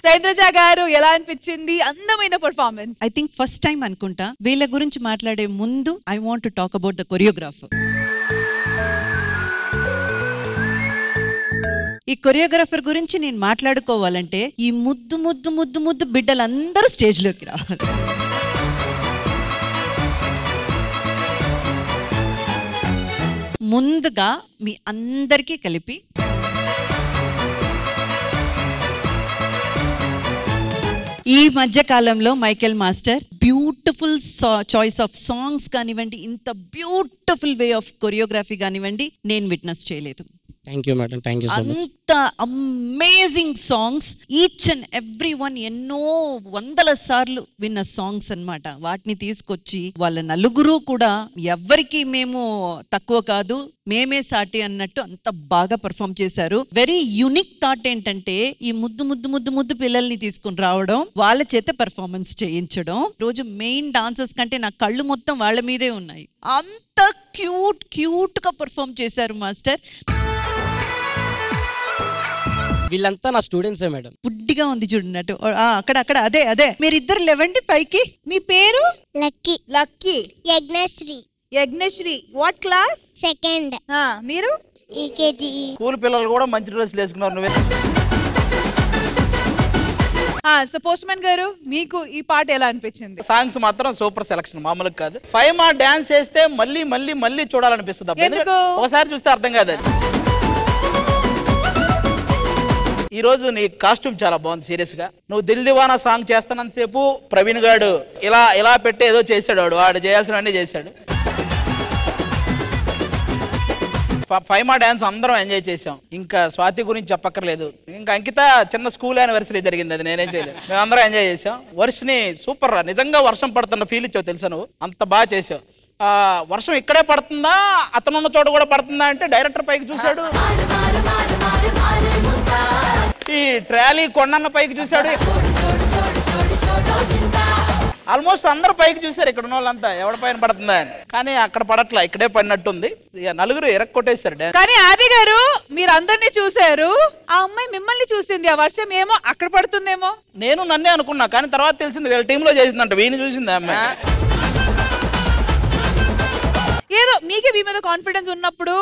శైలజ గారు ఎలా అనిపించింది? అందమైన performance. I think first time అనుకుంటా వీళ్ళ గురించి మాట్లాడే ముందు I want to talk about the choreographer. ఈ కొరియోగ్రాఫర్ గురించి నేను మాట్లాడుకోవాలంటే ఈ ముద్దు ముద్దు ముద్దు ముద్దు బిడ్డలందరూ స్టేజ్ లోకి రావాలి. ముందుగా మీ అందరికీ కలిపి ఈ మధ్య కాలంలో Michael master beautiful choice of songs కానివ్వండి, ఇంత బ్యూటిఫుల్ వే ఆఫ్ కొరియోగ్రఫీ కానివ్వండి, నేను విట్నెస్ చేయలేదు. Thank you madam, thank you so much. అంత amazing songs, each and every one ఎన్నో వందల సార్లు విన్న సాంగ్స్ అన్నమాట. వాటిని తీసుకొచ్చి వాళ్ళ నలుగురు కూడా ఎవ్వరికి మేము తక్కువ కాదు, మేమే సాటి అన్నట్టు అంత బాగా పర్ఫామ్ చేశారు. వెరీ యూనిక్ థాట్ ఏంటంటే ఈ ముద్దు ముద్దు ముద్దు ముద్దు పిల్లల్ని తీసుకుని రావడం, వాళ్ళ చేత పర్ఫార్మెన్స్ చేయించడం. రోజు మెయిన్ డాన్సర్స్ కంటే నా కళ్ళు మొత్తం వాళ్ళ మీదే ఉన్నాయి. అంత క్యూట్ క్యూట్ గా పర్ఫామ్ చేశారు మాస్టర్. వీళ్ళంతా నా స్టూడెంట్సే మేడం. బుడ్డిగా ఉంది చూడన్నట్టు అక్కడ అక్కడ అదే అదే మీరిద్దరు లేవండి పైకి. మీ పేరు? Lucky. Lucky. Yajnashri. Yajnashri. What class? Second. మీరు? ఈకేజీ. స్కూల్ పిల్లలు కూడా మంచి డ్రెస్సులు వేసుకున్నారు. నువ్వే సో పోస్ట్ మ్యాన్ గారు, మీకు ఈ పాట ఎలా అనిపించింది? సాంగ్స్ మాత్రం సూపర్ సెలక్షన్, మామూలుగా కాదు. ఫైమా డాన్స్ చేస్తే మళ్ళీ మళ్ళీ మళ్ళీ చూడాలనిపిస్తుంది. ఎందుకు? ఒకసారి చూస్తే అర్థం కాదు. ఈ రోజు నీ కాస్ట్యూమ్ చాలా బాగుంది. సీరియస్ గా నువ్వు దిల్ దివానా సాంగ్ చేస్తానంతసేపు ప్రవీణ్ గాడు ఇలా ఇలా పెట్టి ఏదో చేశాడు. వాడు చేయాల్సినవన్నీ చేశాడు. ఫైమా డాన్స్ అందరం ఎంజాయ్ చేసాం. ఇంకా స్వాతి గురించి చెప్పక్కర్లేదు. ఇంకా అంకిత చిన్న స్కూల్ యానివర్సరీ జరిగింది, అది నేనేం చేయలేదు. మేము అందరం ఎంజాయ్ చేసాం. వర్షని సూపర్ రా, నిజంగా వర్షం పడుతున్న ఫీల్ ఇచ్చావు తెలుసా నువ్వు, అంత బాగా చేసావు. వర్షం ఇక్కడే పడుతుందా అతనున్న చోట కూడా పడుతుందా అంటే డైరెక్టర్ పైకి చూశాడు, ఈ ట్రాలీ కొండన్న పైకి చూశాడు, ఆల్మోస్ట్ అందరూ పైకి చూసారు ఇక్కడ ఉన్న వాళ్ళంతా ఎవరి పైన పడుతుందా అని. కానీ అక్కడ పడట్లా, ఇక్కడే పడినట్టుంది. నలుగురు ఎరక్కొట్టేశారు డాన్స్. కానీ ఆది గారు మీరు అందరినీ చూశారు, ఆ అమ్మాయి మిమ్మల్ని చూసింది, ఆ వర్షం ఏమో అక్కడ పడుతుందేమో. నేను నన్నే అనుకున్నా, కానీ తర్వాత తెలిసింది వీళ్ళ టీంలో చేసిందంట, వీని చూసింది అమ్మాయి. ఏదో మీకే మీ మీద కాన్ఫిడెన్స్ ఉన్నప్పుడు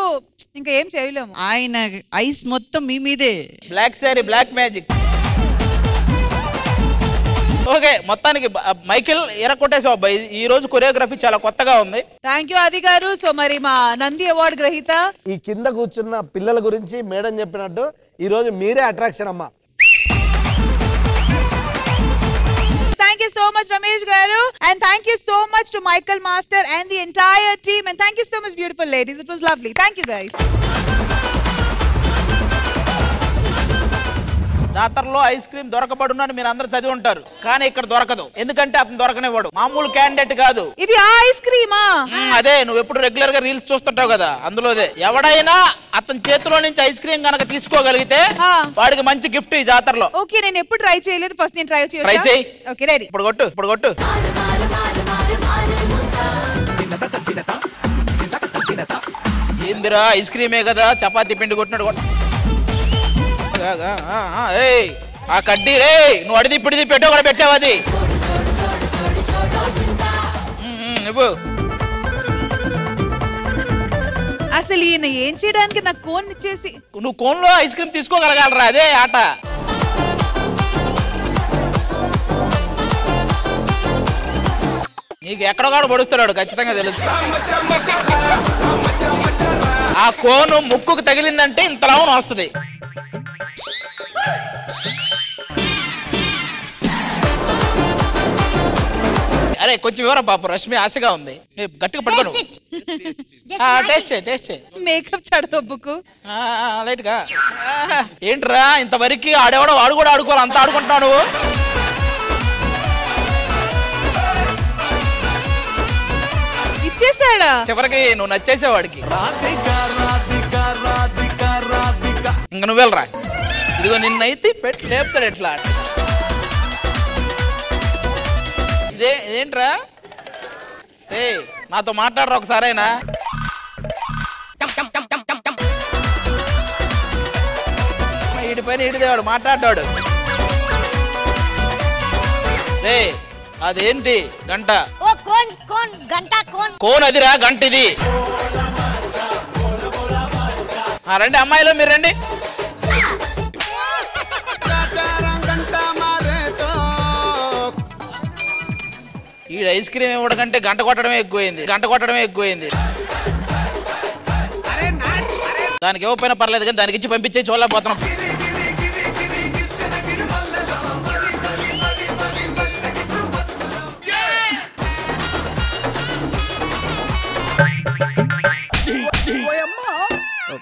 ఇంకా ఏం చేయలేము. ఆయన ఐస్ మొత్తం మీ మీదే. Black sari, black magic. Okay, మొత్తానికి మైకిల్ ఎరకొట్టేసావు అబ్బాయి. ఈ రోజు కొరియోగ్రఫీ చాలా కొత్తగా ఉంది. థ్యాంక్ యూ ఆది గారు. సో మరి మా నంది అవార్డు గ్రహీత ఈ కింద కూర్చున్న పిల్లల గురించి మేడం చెప్పినట్టు ఈ రోజు మీరే అట్రాక్షన్ అమ్మా. Thank you so much Ramesh garu, and thank you so much to Michael Master and the entire team, and thank you so much beautiful ladies. It was lovely. Thank you guys. జాతరలో ice cream దొరకబడునని మీరు అందరూ చదివి ఉంటారు, కానీ ఇక్కడ దొరకదు. ఎందుకంటే అతను దొరకనివ్వడు, మామూలు క్యాండిడేట్ కాదు. ఇది ఆ ఐస్ క్రీమా? అదే నువ్వు ఎప్పుడు రెగ్యులర్ గా రీల్స్ చూస్తుంటావు కదా, అందులోదే. ఎవడైనా అతని చేతిలో నుంచి ఐస్ క్రీమ్ గనక తీసుకోగలిగితే వాడికి మంచి గిఫ్ట్ ఈ జాతరలో. ఓకే, నేను ఎప్పుడు ట్రై చేయలేదు, ఫస్ట్ నేను ట్రై చేయాలి. ట్రై చేయి. Okay ready. ఇప్పుడు కొట్టు, ఇప్పుడు కొట్టు. ఏందిరా ఐస్ క్రీమే కదా, చపాతీ పిండి కొట్టినాడు కొట్టు. ఆ కడ్డీ రే, నువ్వు అడిది ఇప్పుడుది పెట్టో కూడా పెట్టావు అది. నువ్వు అసలు ఈయన ఏం చేయడానికి నాకు కోన్ ఇచ్చేసి. నువ్వు కోన్ లో ఐస్ క్రీమ్ తీసుకోగలగాలరా, అదే ఆట. నీకు ఎక్కడో పొడుస్తున్నాడు ఖచ్చితంగా తెలుసు. ఆ కోను ముక్కుకు తగిలిందంటే ఇంత లావున వస్తుంది. అరే కొంచెం వివరం పాప, రష్మి ఆశగా ఉంది, గట్టిగా పట్టుకోను. టేస్ట్ మేకప్ చెడతొబ్బుకు లైట్ గా. ఏంట్రా ఇంతవరకు ఆడేవాడు, వాడు కూడా ఆడుకోవాలి, అంత ఆడుకుంటున్నావు నువ్వు. ఇచ్చేసాడా చివరికి, నువ్వు నచ్చేసేవాడికి. ఇంక నువ్వు వెళ్ళరా, ఇదిగో నిన్నైతే పెట్టి లేపుతాడు ఎట్లా. ఇదేంట్రా, నాతో మాట్లాడరా ఒకసారైనా. వీడి పైన ఇడిదేవాడు మాట్లాడాడు. రే అదేంటి గంట? కోన్ అదిరా, గంట ఇది. రండి అమ్మాయిలో మీరు రండి. ఈ ఐస్ క్రీమ్ ఇవ్వడం కంటే గంట కొట్టడమే ఎక్కువైంది. దానికి ఇవ్వకపోయినా పర్లేదు, కానీ దానికి ఇచ్చి పంపించే చూడలేకపోతున్నాం.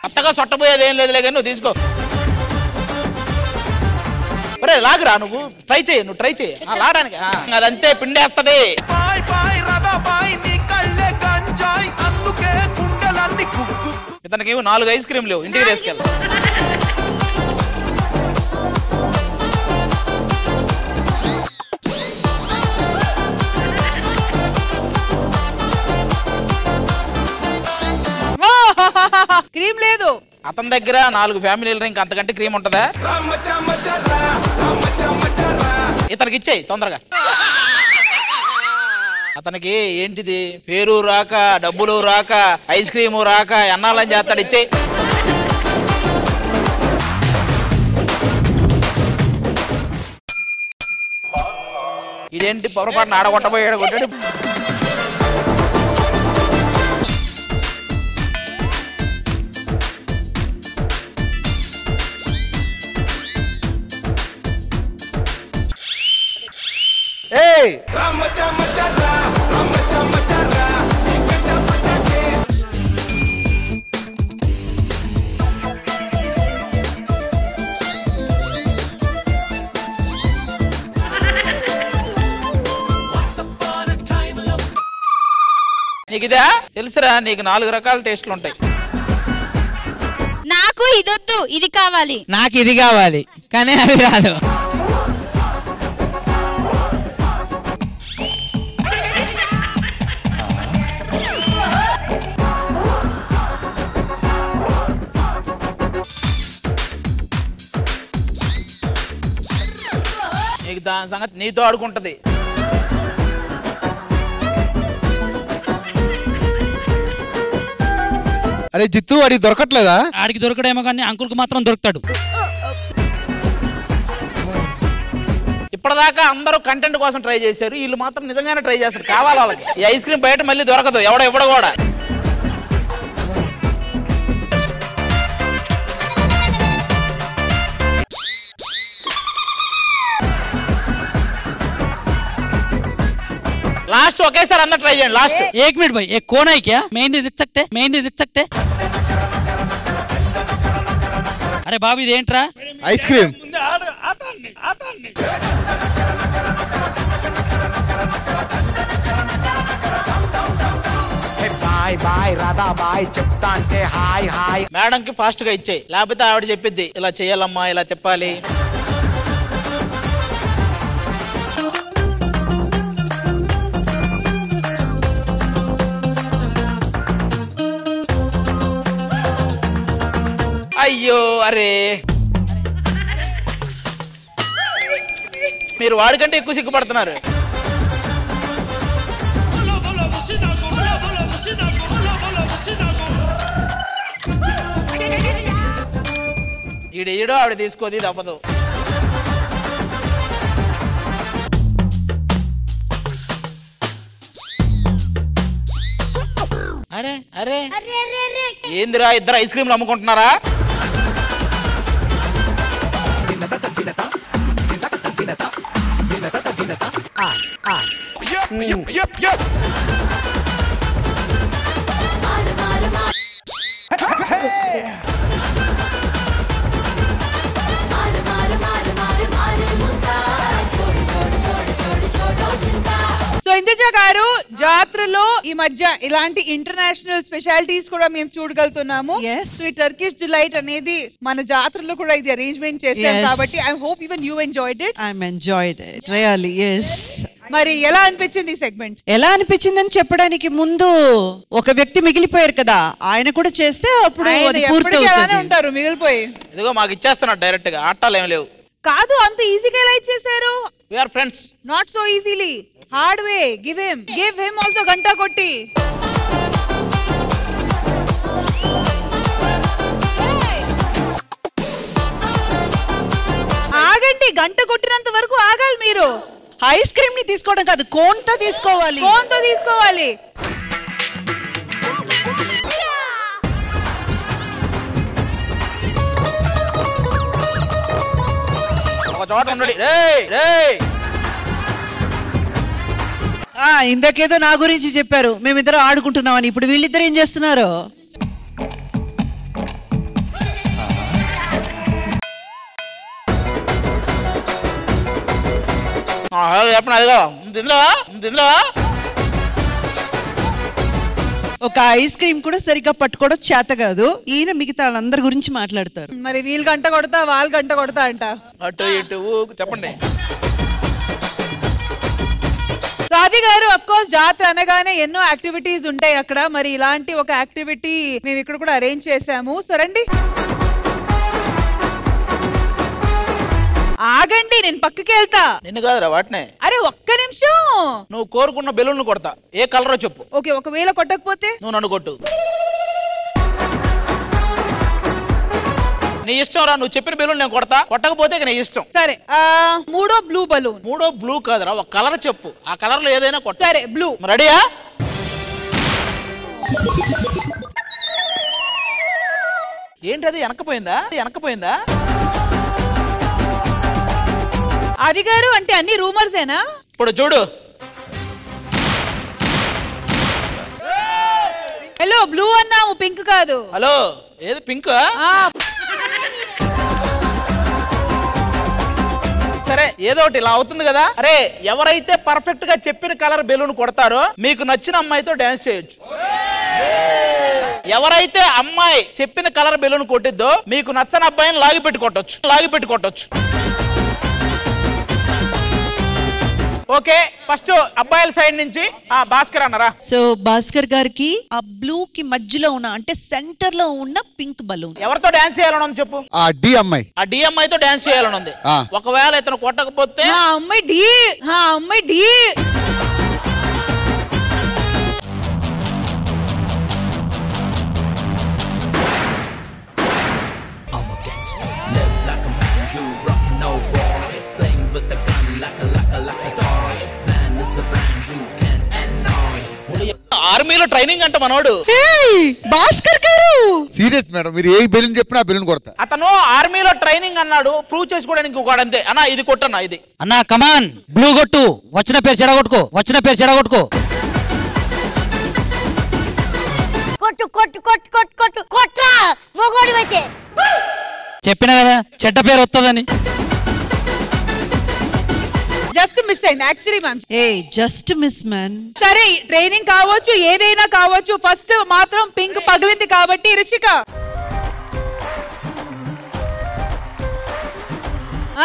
కొత్తగా సొట్టబోయేది ఏం లేదులే, కానీ నువ్వు తీసుకో. ఒరే లాగరా, నువ్వు ట్రై చేయి లాడానికి. అదంతే పిండేస్తది. ఇతనికి 4 ఐస్ క్రీమ్ లేవు, ఇంటికి తీసుకెళ్ళి. క్రీమ్ లేదు అతని దగ్గర. 4 ఫ్యామిలీలు, ఇంకా అంతకంటే క్రీమ్ ఉంటుందా? ఇతనికి ఇచ్చేయి తొందరగా. అతనికి ఏంటిది, పేరు రాక, డబ్బులు రాక, ఐస్ క్రీము రాక ఎన్నాళ్ళని చేస్తాడు. ఇచ్చేయి. ఇదేంటి పొరపాటున ఆడగొట్టబోయాడు, కొట్టాడు. నీకు ఇదా తెలుసురా, నీకు 4 రకాల టేస్ట్లు ఉంటాయి. నాకు ఇదొద్దు, ఇది కావాలి. నాకు ఇది కావాలి కానీ అది రాదు. నీకు దాని సంగతి నీతో ఆడుకుంటది. అరే జిత్తు వాడికి దొరకట్లేదా? ఆడికి దొరకడేమో కానీ అంకుల్కి మాత్రం దొరుకుతాడు. ఇప్పటిదాకా అందరూ కంటెంట్ కోసం ట్రై చేశారు, వీళ్ళు మాత్రం నిజంగానే ట్రై చేస్తారు. కావాలి వాళ్ళకి. ఈ ఐస్ క్రీమ్ బయట మళ్ళీ దొరకదు, ఇవ్వడు కూడా. लास्ट ఒకేసారి అన్న ట్రై చేయండి. లాస్ట్ 1 मिनट भाई, एक कोन है क्या? मेहंदी दिख सकते? अरे बाबू इदेंट्रा? Ice cream. Bye Radha bye చెప్తా అంటే హాయ్ మేడం కి ఫాస్ట్ గా ఇచ్చేయి, లేకపోతే ఆవిడ చెప్పిద్ది ఇలా చేయాలమ్మా, ఇలా చెప్పాలి. అయ్యో అరే, మీరు వాడికంటే ఎక్కువ సిగ్గుపడుతున్నారు. ఈడో ఆవిడ తీసుకోది తప్పదు. అరే అరే ఏందిరా, ఇద్దరు ఐస్ క్రీమ్లు అమ్ముకుంటున్నారా? సో ఇంద్రజ గారు, జాత్రలో ఈ మధ్య ఇలాంటి ఇంటర్నేషనల్ స్పెషాలిటీస్ కూడా మేము చూడగలుగుతున్నాము. సో ఈ టర్కిష్ డిలైట్ అనేది మన జాత్రలో కూడా ఇది అరేంజ్మెంట్ చేశాం కాబట్టి I hope even you enjoyed it. I enjoyed it really. yes. మరి ఎలా అనిపించింది ఈ సెగ్మెంట్? ఎలా అనిపించిందని చెప్పడానికి ముందు ఒక వ్యక్తి మిగిలిపోయారు కదా, ఆయన కూడా చేస్తే అప్పుడు అది పూర్తవుతుంది. ఉంటారు మిగిలిపోయి. ఇదిగో మాకు ఇచ్చేస్తున్నారు డైరెక్ట్ గా, ఆటాలు ఏం లేవు. కాదు, అంత ఈజీగా ఎలా ఇచ్చేసారు? We are friends. Not so easily, hard way. Give him also గంట కొట్టి. ఆగండి, గంట కొట్టినంత వరకు ఆగాలి మీరు. ఐస్ క్రీమ్ ని తీసుకోవడం కాదు, కోన్ తో తీసుకోవాలి. ఒక చోట ఉండండి. ఇందాకేదో నా గురించి చెప్పారు, మేమిద్దరం ఆడుకుంటున్నామని. ఇప్పుడు వీళ్ళిద్దరు ఏం చేస్తున్నారు? ఒక ఐస్ క్రీమ్ కూడా సరిగ్గా పట్టుకోవడం చేత కాదు. ఈయన మిగతా వాళ్ళందరి గురించి మాట్లాడతారు. మరి వీళ్ళు గంట కొడతా, వాళ్ళు గంట కొడతా అంట. అటు ఇటు చెప్పండి. సాది గారు, అఫ్ కోర్స్ జాతర అనగానే ఎన్నో యాక్టివిటీస్ ఉంటాయి అక్కడ. మరి ఇలాంటి ఒక యాక్టివిటీ మేము ఇక్కడ కూడా అరేంజ్ చేసాము. సో రండి. ఆగండి, నేను పక్కకి వెళ్తా. నిన్ను కాదురా వాటినే. అరే ఒక్క నిమిషం. నువ్వు కోరుకున్న బెలూన్ కొడతా. ఏ కలరో చెప్పు. ఓకే, ఒకవేళ కొట్టకపోతే నువ్వు నన్ను కొట్టు. నీ ఇష్టం రా, నువ్వు చెప్పిన బెలూన్ నేను కొడతా. కొట్టకపోతే నీ ఇష్టం. సరే, మూడో బ్లూ బలూన్. మూడో బ్లూ కాదురా, ఒక కలర్ చెప్పు. ఆ కలర్ లో ఏదైనా కొట్ట. సరే, బ్లూ. రెడీయా? ఏంటి అది వెనకపోయిందా? అది గారు, అంటే అన్ని రూమర్సేనా? ఇప్పుడు చూడు. హలో, బ్లూ అన్నాము, పింక్ కాదు. హలో, ఏది పింక్? సరే ఏదో ఒకటి ఇలా అవుతుంది కదా. అరే ఎవరైతే పర్ఫెక్ట్ గా చెప్పిన కలర్ బెలూన్ కొడతారో మీకు నచ్చిన అమ్మాయితో డాన్స్ చేయొచ్చు. ఎవరైతే అమ్మాయి చెప్పిన కలర్ బెలూన్ కొట్టిద్దో మీకు నచ్చని అబ్బాయిని లాగిపెట్టి కొట్టొచ్చు. ఓకే, ఫస్ట్ అబ్బాయిల సైడ్ నుంచి భాస్కర్ అన్నారా. సో భాస్కర్ గారికి ఆ బ్లూ కి మధ్యలో ఉన్న అంటే సెంటర్ లో ఉన్న పింక్ బలూన్ ఎవరితో డాన్స్ చేయాలని చెప్పు. ఆ డి అమ్మాయితో డాన్స్ చేయాలని ఉంది. ఒకవేళ ఇతను కొట్టకపోతే అమ్మాయి డి ఆర్మీలో ట్రైనింగ్ అంట మనోడు. భాస్కర్ గారు సీరియస్ మేడం, మీరు ఏ బెలూన్ చెప్పినా బెలూన్ కొడతా. అతను ఆర్మీలో ట్రైనింగ్ అన్నాడు, ప్రూవ్ చేసుకోవడానికి ఇంకొకటి అంతే. అన్నా ఇది కొట్టన్నా, ఇది అన్నా కమాన్ బ్లూ కొట్టు, వచ్చిన పేరు చెడగొట్టుకో. కొట్రా మొగోడు అయితే చెప్పిన కదా చెడ్డ పేరు వస్తుందని. జస్ట్ మిస్ అయింది actually ma'am. Just miss man. సరే ట్రైనింగ్ కావచ్చు, ఏదైనా కావచ్చు, ఫస్ట్ మాత్రం పింక్ పగిలింది కాబట్టి రిషిక.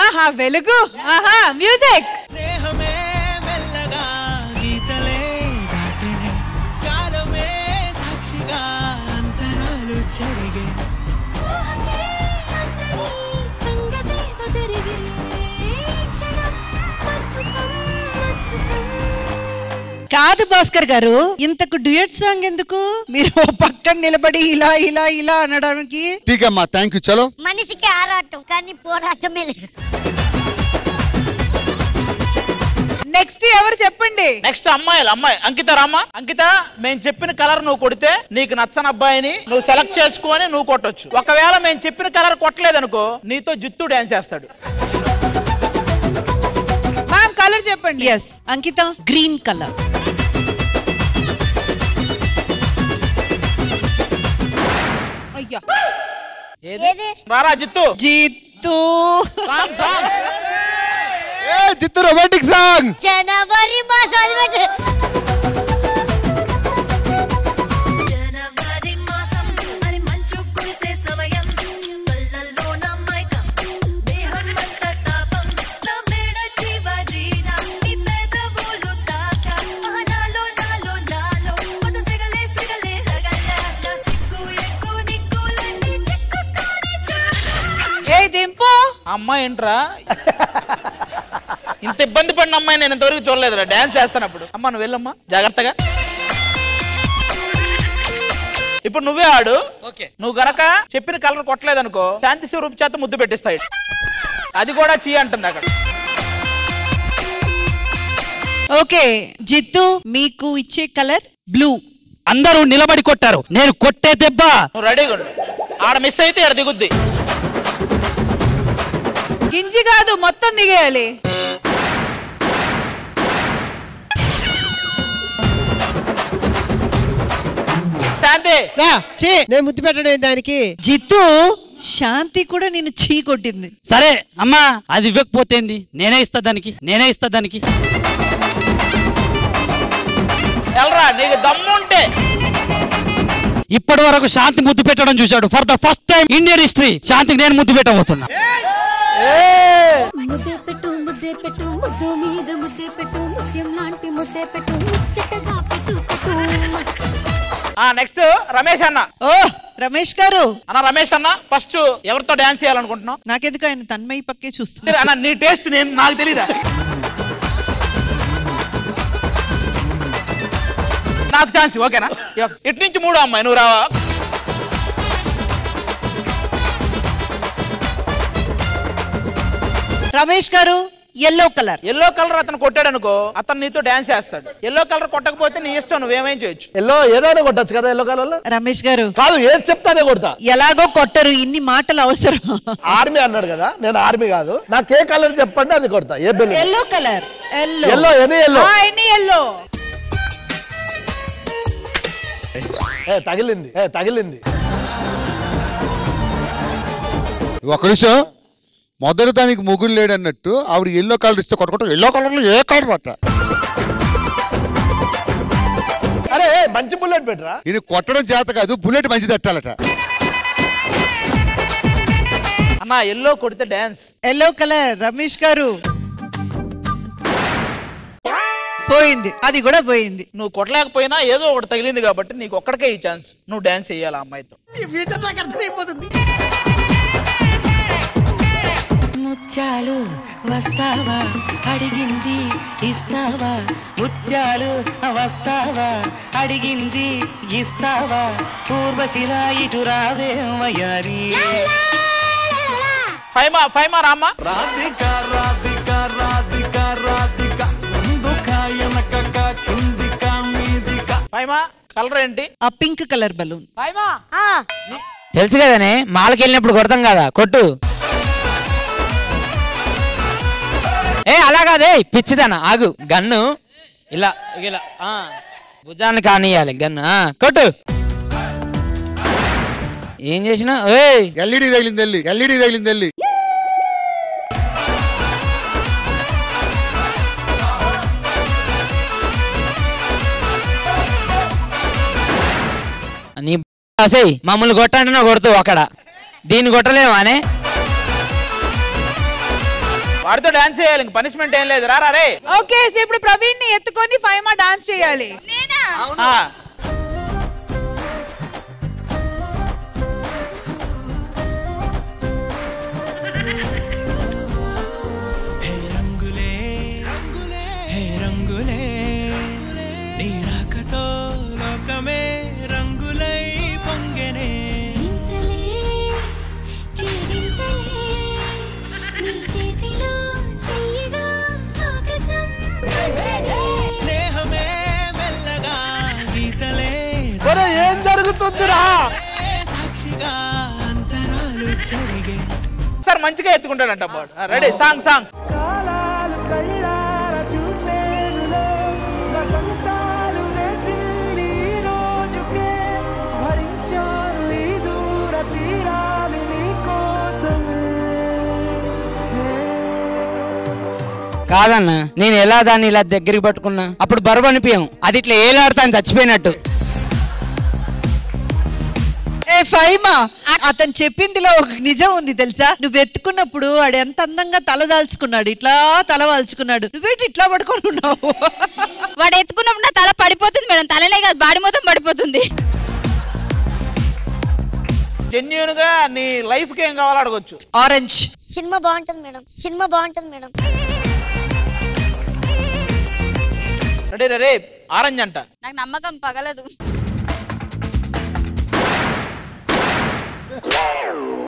ఆహా వెలుగు, ఆహా మ్యూజిక్. కాదు భాస్కర్ గారు, ఇంతకు డ్యూయట్ సాంగ్ ఎందుకు? మీరు పక్కన నిలబడి ఇలా ఇలా ఇలా అనడానికి. ఠీకమ్మా, థ్యాంక్ యూ. చలో, మనిషికి ఆరాటం కానీ పోరాటమే లేదు. నెక్స్ట్ ఎవరు చెప్పండి? నెక్స్ట్ అమ్మాయి అంకిత రామ్మా. అంకిత, మేము చెప్పిన కలర్ నువ్వు కొడితే నీకు నచ్చని అబ్బాయిని నువ్వు సెలెక్ట్ చేసుకొని నువ్వు కొట్టొచ్చు. ఒకవేళ మేము చెప్పిన కలర్ కొట్టలేదనుకో నీతో జిత్తు డాన్స్ చేస్తాడు. కలర్ చెప్పండి. ఎస్ అంకిత, గ్రీన్ కలర్. అయ్యా రారా జిత్తు. జిత్తు జిత్తు రొమాంటిక్ సాంగ్. జనవరి మాసం అమ్మాయి ఏంట్రా ఇంత ఇబ్బంది పడిన అమ్మాయి నేను ఇంతవరకు చూడలేదురా డాన్స్ చేస్తానప్పుడు. అమ్మా నువ్వు వెళ్ళమ్మా జాగ్రత్తగా. ఇప్పుడు నువ్వే ఆడు. నువ్వు గనక చెప్పిన కలర్ కొట్టలేదనుకో శాంతి స్వరూప్ చేత ముద్దు పెట్టిస్తాయి. అది కూడా చీ అంటుంది అక్కడ. ఓకే జిత్తు, మీకు ఇచ్చే కలర్ బ్లూ. అందరూ నిలబడి కొట్టారు, నేను కొట్టే దెబ్బ. నువ్వు రెడీగా ఉండు. ఆడ మిస్ అయితే ఆడ దిగుద్ది. గింజి కాదు మొత్తం దిగేయాలి. నేను ముద్దు పెట్టడం దానికి. జిత్తు, శాంతి కూడా నేను చీ కొట్టింది. సరే అమ్మా, అది ఇవ్వకపోతేంది, నేనే ఇస్తా దానికి. ఎల్రా నీకు దమ్ముంటే. ఇప్పటి వరకు శాంతి ముద్దు పెట్టడం చూశాడు. For the first time Indian history శాంతికి నేను ముద్దు పెట్టబోతున్నా. ముద్దే పెట్టు ముద్దు మీద ముద్దే పెట్టు, ముత్యం లాంటి ముద్దే పెట్టు, ముచ్చటగా పెట్టు. నెక్స్ట్ రమేష్ అన్న. రమేష్ గారు. అన్న రమేష్ అన్న, ఫస్ట్ ఎవరితో డాన్స్ చేయాలనుకుంటున్నావు? నాకెందుకు ఆయన తన్మయి పక్కే చూస్తున్నా. అన్న నీ టేస్ట్ నాకు తెలీదా? నాకు ఛాన్స్ ఓకేనా? ఇటు నుంచి 3 అమ్మాయి నువ్వు రావా? రమేష్ గారు, ఎల్లో కలర్. ఎల్లో కలర్ అతను కొట్టాడు అనుకో అతను నీతో డాన్స్ చేస్తాడు. ఎల్లో కలర్ కొట్టకపోతే నీ ఇష్టం, నువ్వేమేం చేయొచ్చు. ఎల్లో ఏదైనా కొట్టచ్చు కదా ఎల్లో కలర్ లో. రమేష్ గారు కాదు, ఏది చెప్తా అదే కొడతా. ఎలాగో కొట్టరు, ఇన్ని మాటలు అవసరం. ఆర్మీ అన్నాడు కదా, నేను ఆర్మీ కాదు. నాకు ఏ కలర్ చెప్పండి అది కొడతా. ఏ balloon? Yellow colour. Yellow any yellow. తగిలింది. ఒక నిమిషం, మొదటి దానికి మొగుడు లేడు అన్నట్టు ఆవిడ ఎల్లో కలర్ ఇస్తే కొట్టుకుంటూ ఎల్లో కలర్ లో ఏ కలర్ అట్ట అరే మంచి బుల్లెట్ పెట్టరా ఇది కొట్టడం చేత కాదు బుల్లెట్ మంచి తట్టాలట అన్న ఎల్లో కొడితే డాన్స్ ఎల్లో కలర్ రమేష్ గారు పోయింది అది కూడా పోయింది నువ్వు కొట్టలేకపోయినా ఏదో ఒకటి తగిలింది కాబట్టి నీకు ఒక్కడికే ఈ ఛాన్స్ నువ్వు డాన్స్ చేయాలి ఆ అమ్మాయితో ముత్యాలు వస్తావా అడిగింది ఇస్తావా ముత్యాలు వస్తావా అడిగింది ఇస్తావా పూర్వశిలా ఇటు రావే వయారి ఫైమా రామ్మా రాధిక రాధిక రాధిక రాధిక ముందుక వెనకక కిందిక మీదిక ఫైమా కలర్ ఏంటి ఆ పింక్ కలర్ బలూన్ ఫైమా తెలుసు కదనే మాలకి వెళ్ళినప్పుడు కొడతాం కదా కొట్టు ఏ అలా కాదే పిచ్చిదానా ఆగు గన్ను ఇలా ఇలా భుజాన్ని కానియాలి గన్ను కొట్టు ఏం చేసినా ఎల్ఈడి తగిలింది ఎల్ఈడి తగిలింది నీ అసై మమ్మల్ని కొట్టంటే కొడుతావు అక్కడ దీన్ని కొట్టలేవానే వాడితో డాన్స్ చేయాలి ఇంక పనిష్మెంట్ ఏం లేదు రా రే ఓకే ఇప్పుడు ప్రవీణ్ ని ఎత్తుకొని ఫైమా డాన్స్ చేయాలి ఏం జరుగుతుందిరా సార్ మంచిగా ఎత్తుకుంటాడంట రెడీ సాంగ్ కాదన్నా నేను ఎలా దాన్ని ఇలా దగ్గరికి పట్టుకున్నా అప్పుడు బరువు అనిపించాం అది ఇట్లా ఏలాడుతాను చచ్చిపోయినట్టు ఫైమా అతను చెప్పిందిలో ఒక నిజం ఉంది తెలుసా నువ్వు ఎత్తుకున్నప్పుడు వాడు ఎంత అందంగా తల దాల్చుకున్నాడు ఇట్లా తల వాల్చుకున్నాడు నువ్వేంటి ఇట్లా పడుకొని ఉన్నావు వాడు ఎత్తుకున్నప్పుడు నా తల పడిపోతుంది మేడం తలనే కాదు బాడీ మొత్తం పడిపోతుంది జెన్యూన్ గా నీ లైఫ్ కి ఏం కావాలో అడగొచ్చు ఆరెంజ్ సినిమా బాగుంటది మేడం రెడీ రే ఆరెంజ్ అంట నాకు నమ్మకం పగలదు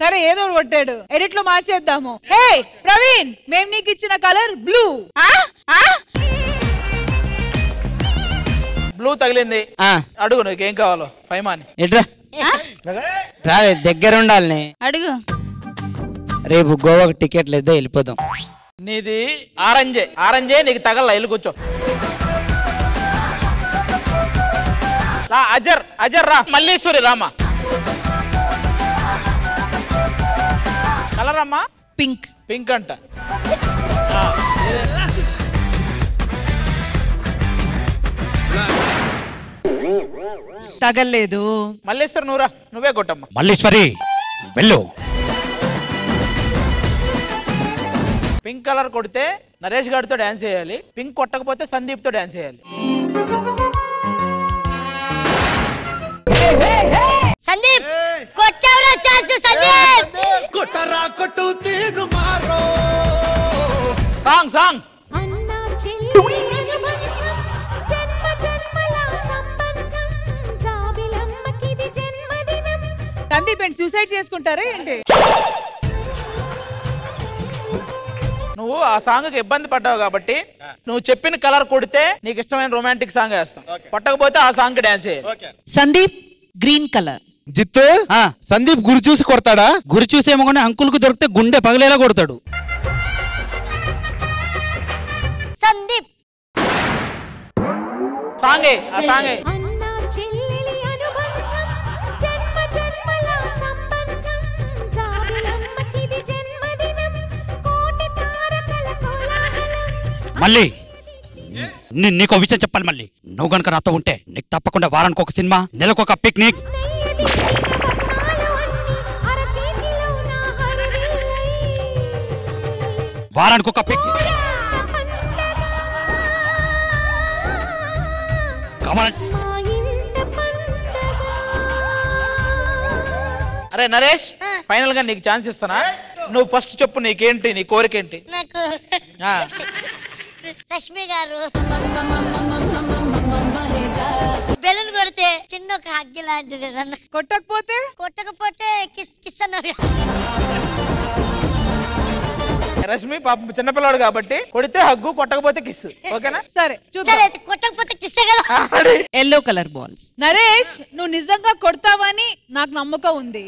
సరే ఏదో కొట్టాడు ఎడిట్ లో మార్చేద్దాము హే ప్రవీణ్ మేము నీకు ఇచ్చిన కలర్ బ్లూ బ్లూ తగిలింది అడుగు నీకేం కావాలో ఫైమాని ఎట్రా రాలే దగ్గర ఉండాలి అడుగు రేపు గోవాకి టికెట్ లేదా వెళ్ళిపోదాం నీది ఆరెంజే నీకు తగల ఇల్లు కూర్చో అజర్ రా మల్లేశ్వరి రామా కలర్ అమ్మా పింక్ అంట తగలేదు మల్లేశ్వరి నువ్వే కొట్టమ్మా మల్లేశ్వరి వెళ్ళు పింక్ కలర్ కొడితే నరేష్ గారితో డాన్స్ చేయాలి పింక్ కొట్టకపోతే సందీప్ తో డాన్స్ చేయాలి సందీప్ కొట్టవరా ఛాన్స్ సందీప్ కొట్టరా కొట్టు తీరు మారో సాంగ్ అన్నా చెల్లి అనుబంధం జన్మ జన్మల సంబంధం జాబిలమ్మకిది జన్మదినం సందీప్ ఏంటి సూసైడ్ చేసుకుంటారా ఏంటి నువ్వు ఆ సాంగ్ కి ఇబ్బంది పడ్డావు కాబట్టి నువ్వు చెప్పిన కలర్ కొడితే నీకు ఇష్టమైన రొమాంటిక్ సాంగ్ వేస్తాం కొట్టకపోతే ఆ సాంగ్ కి డాన్స్ చేయాలి సందీప్ గ్రీన్ కలర్ జిత్తు సందీప్ గురి చూసి కొడతాడా గురి చూసేమో కానీ అంకుల్ కు దొరికితే గుండె పగిలేలా కొడతాడు సందీప్ సాంగే అన్నా చెల్లి అనుబంధం జన్మ జన్మల సంబంధం జాబిలమ్మకిది జన్మదినం మళ్ళీ నీకు విషయం చెప్పాలి. మళ్ళీ నువ్వు గనుక నాతో ఉంటే నీకు తప్పకుండా వారానికి ఒక సినిమా, నెలకు ఒక పిక్నిక్. వారానికి ఒక పిక్నిక్. అరే నరేష్, ఫైనల్ గా నీకు ఛాన్స్ ఇస్తానా? నువ్వు ఫస్ట్ చెప్పు, నీకేంటి, నీ కోరికేంటి? నాకు రష్మి గారు బెలూన్ కొడితే చిన్న ఒక హగ్గి లాంటిది ఏదన్నా. కొట్టకపోతే కిస్ అన్నారు. రష్మి పాపం చిన్నపిల్లాడు కాబట్టి కొడితే హగ్గు, కొట్టకపోతే కిస్. ఓకేనా? సరే కొట్టకపోతే కిస్సే కదా. Yellow colour balls. నరేష్, నువ్వు నిజంగా కొడతావని నాకు నమ్మకం ఉంది.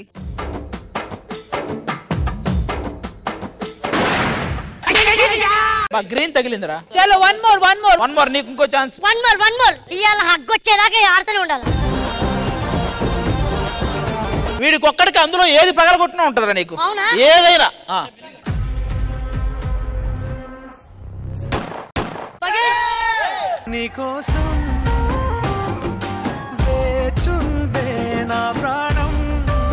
గ్రీన్ తగిలిందిరా. చలో వన్ మోర్. నీకు ఇంకో ఛాన్స్. One more. ఇవాళ హగ్గు వచ్చేదాకా ఆడుతూనే ఉండాలి. వీడికి ఒక్కడికి అందులో ఏది పగలగొట్టినా ఉంటుందిరా నీకు. అవునా? ఏదైనా నీకోసం వేచుందే నా ప్రాణం.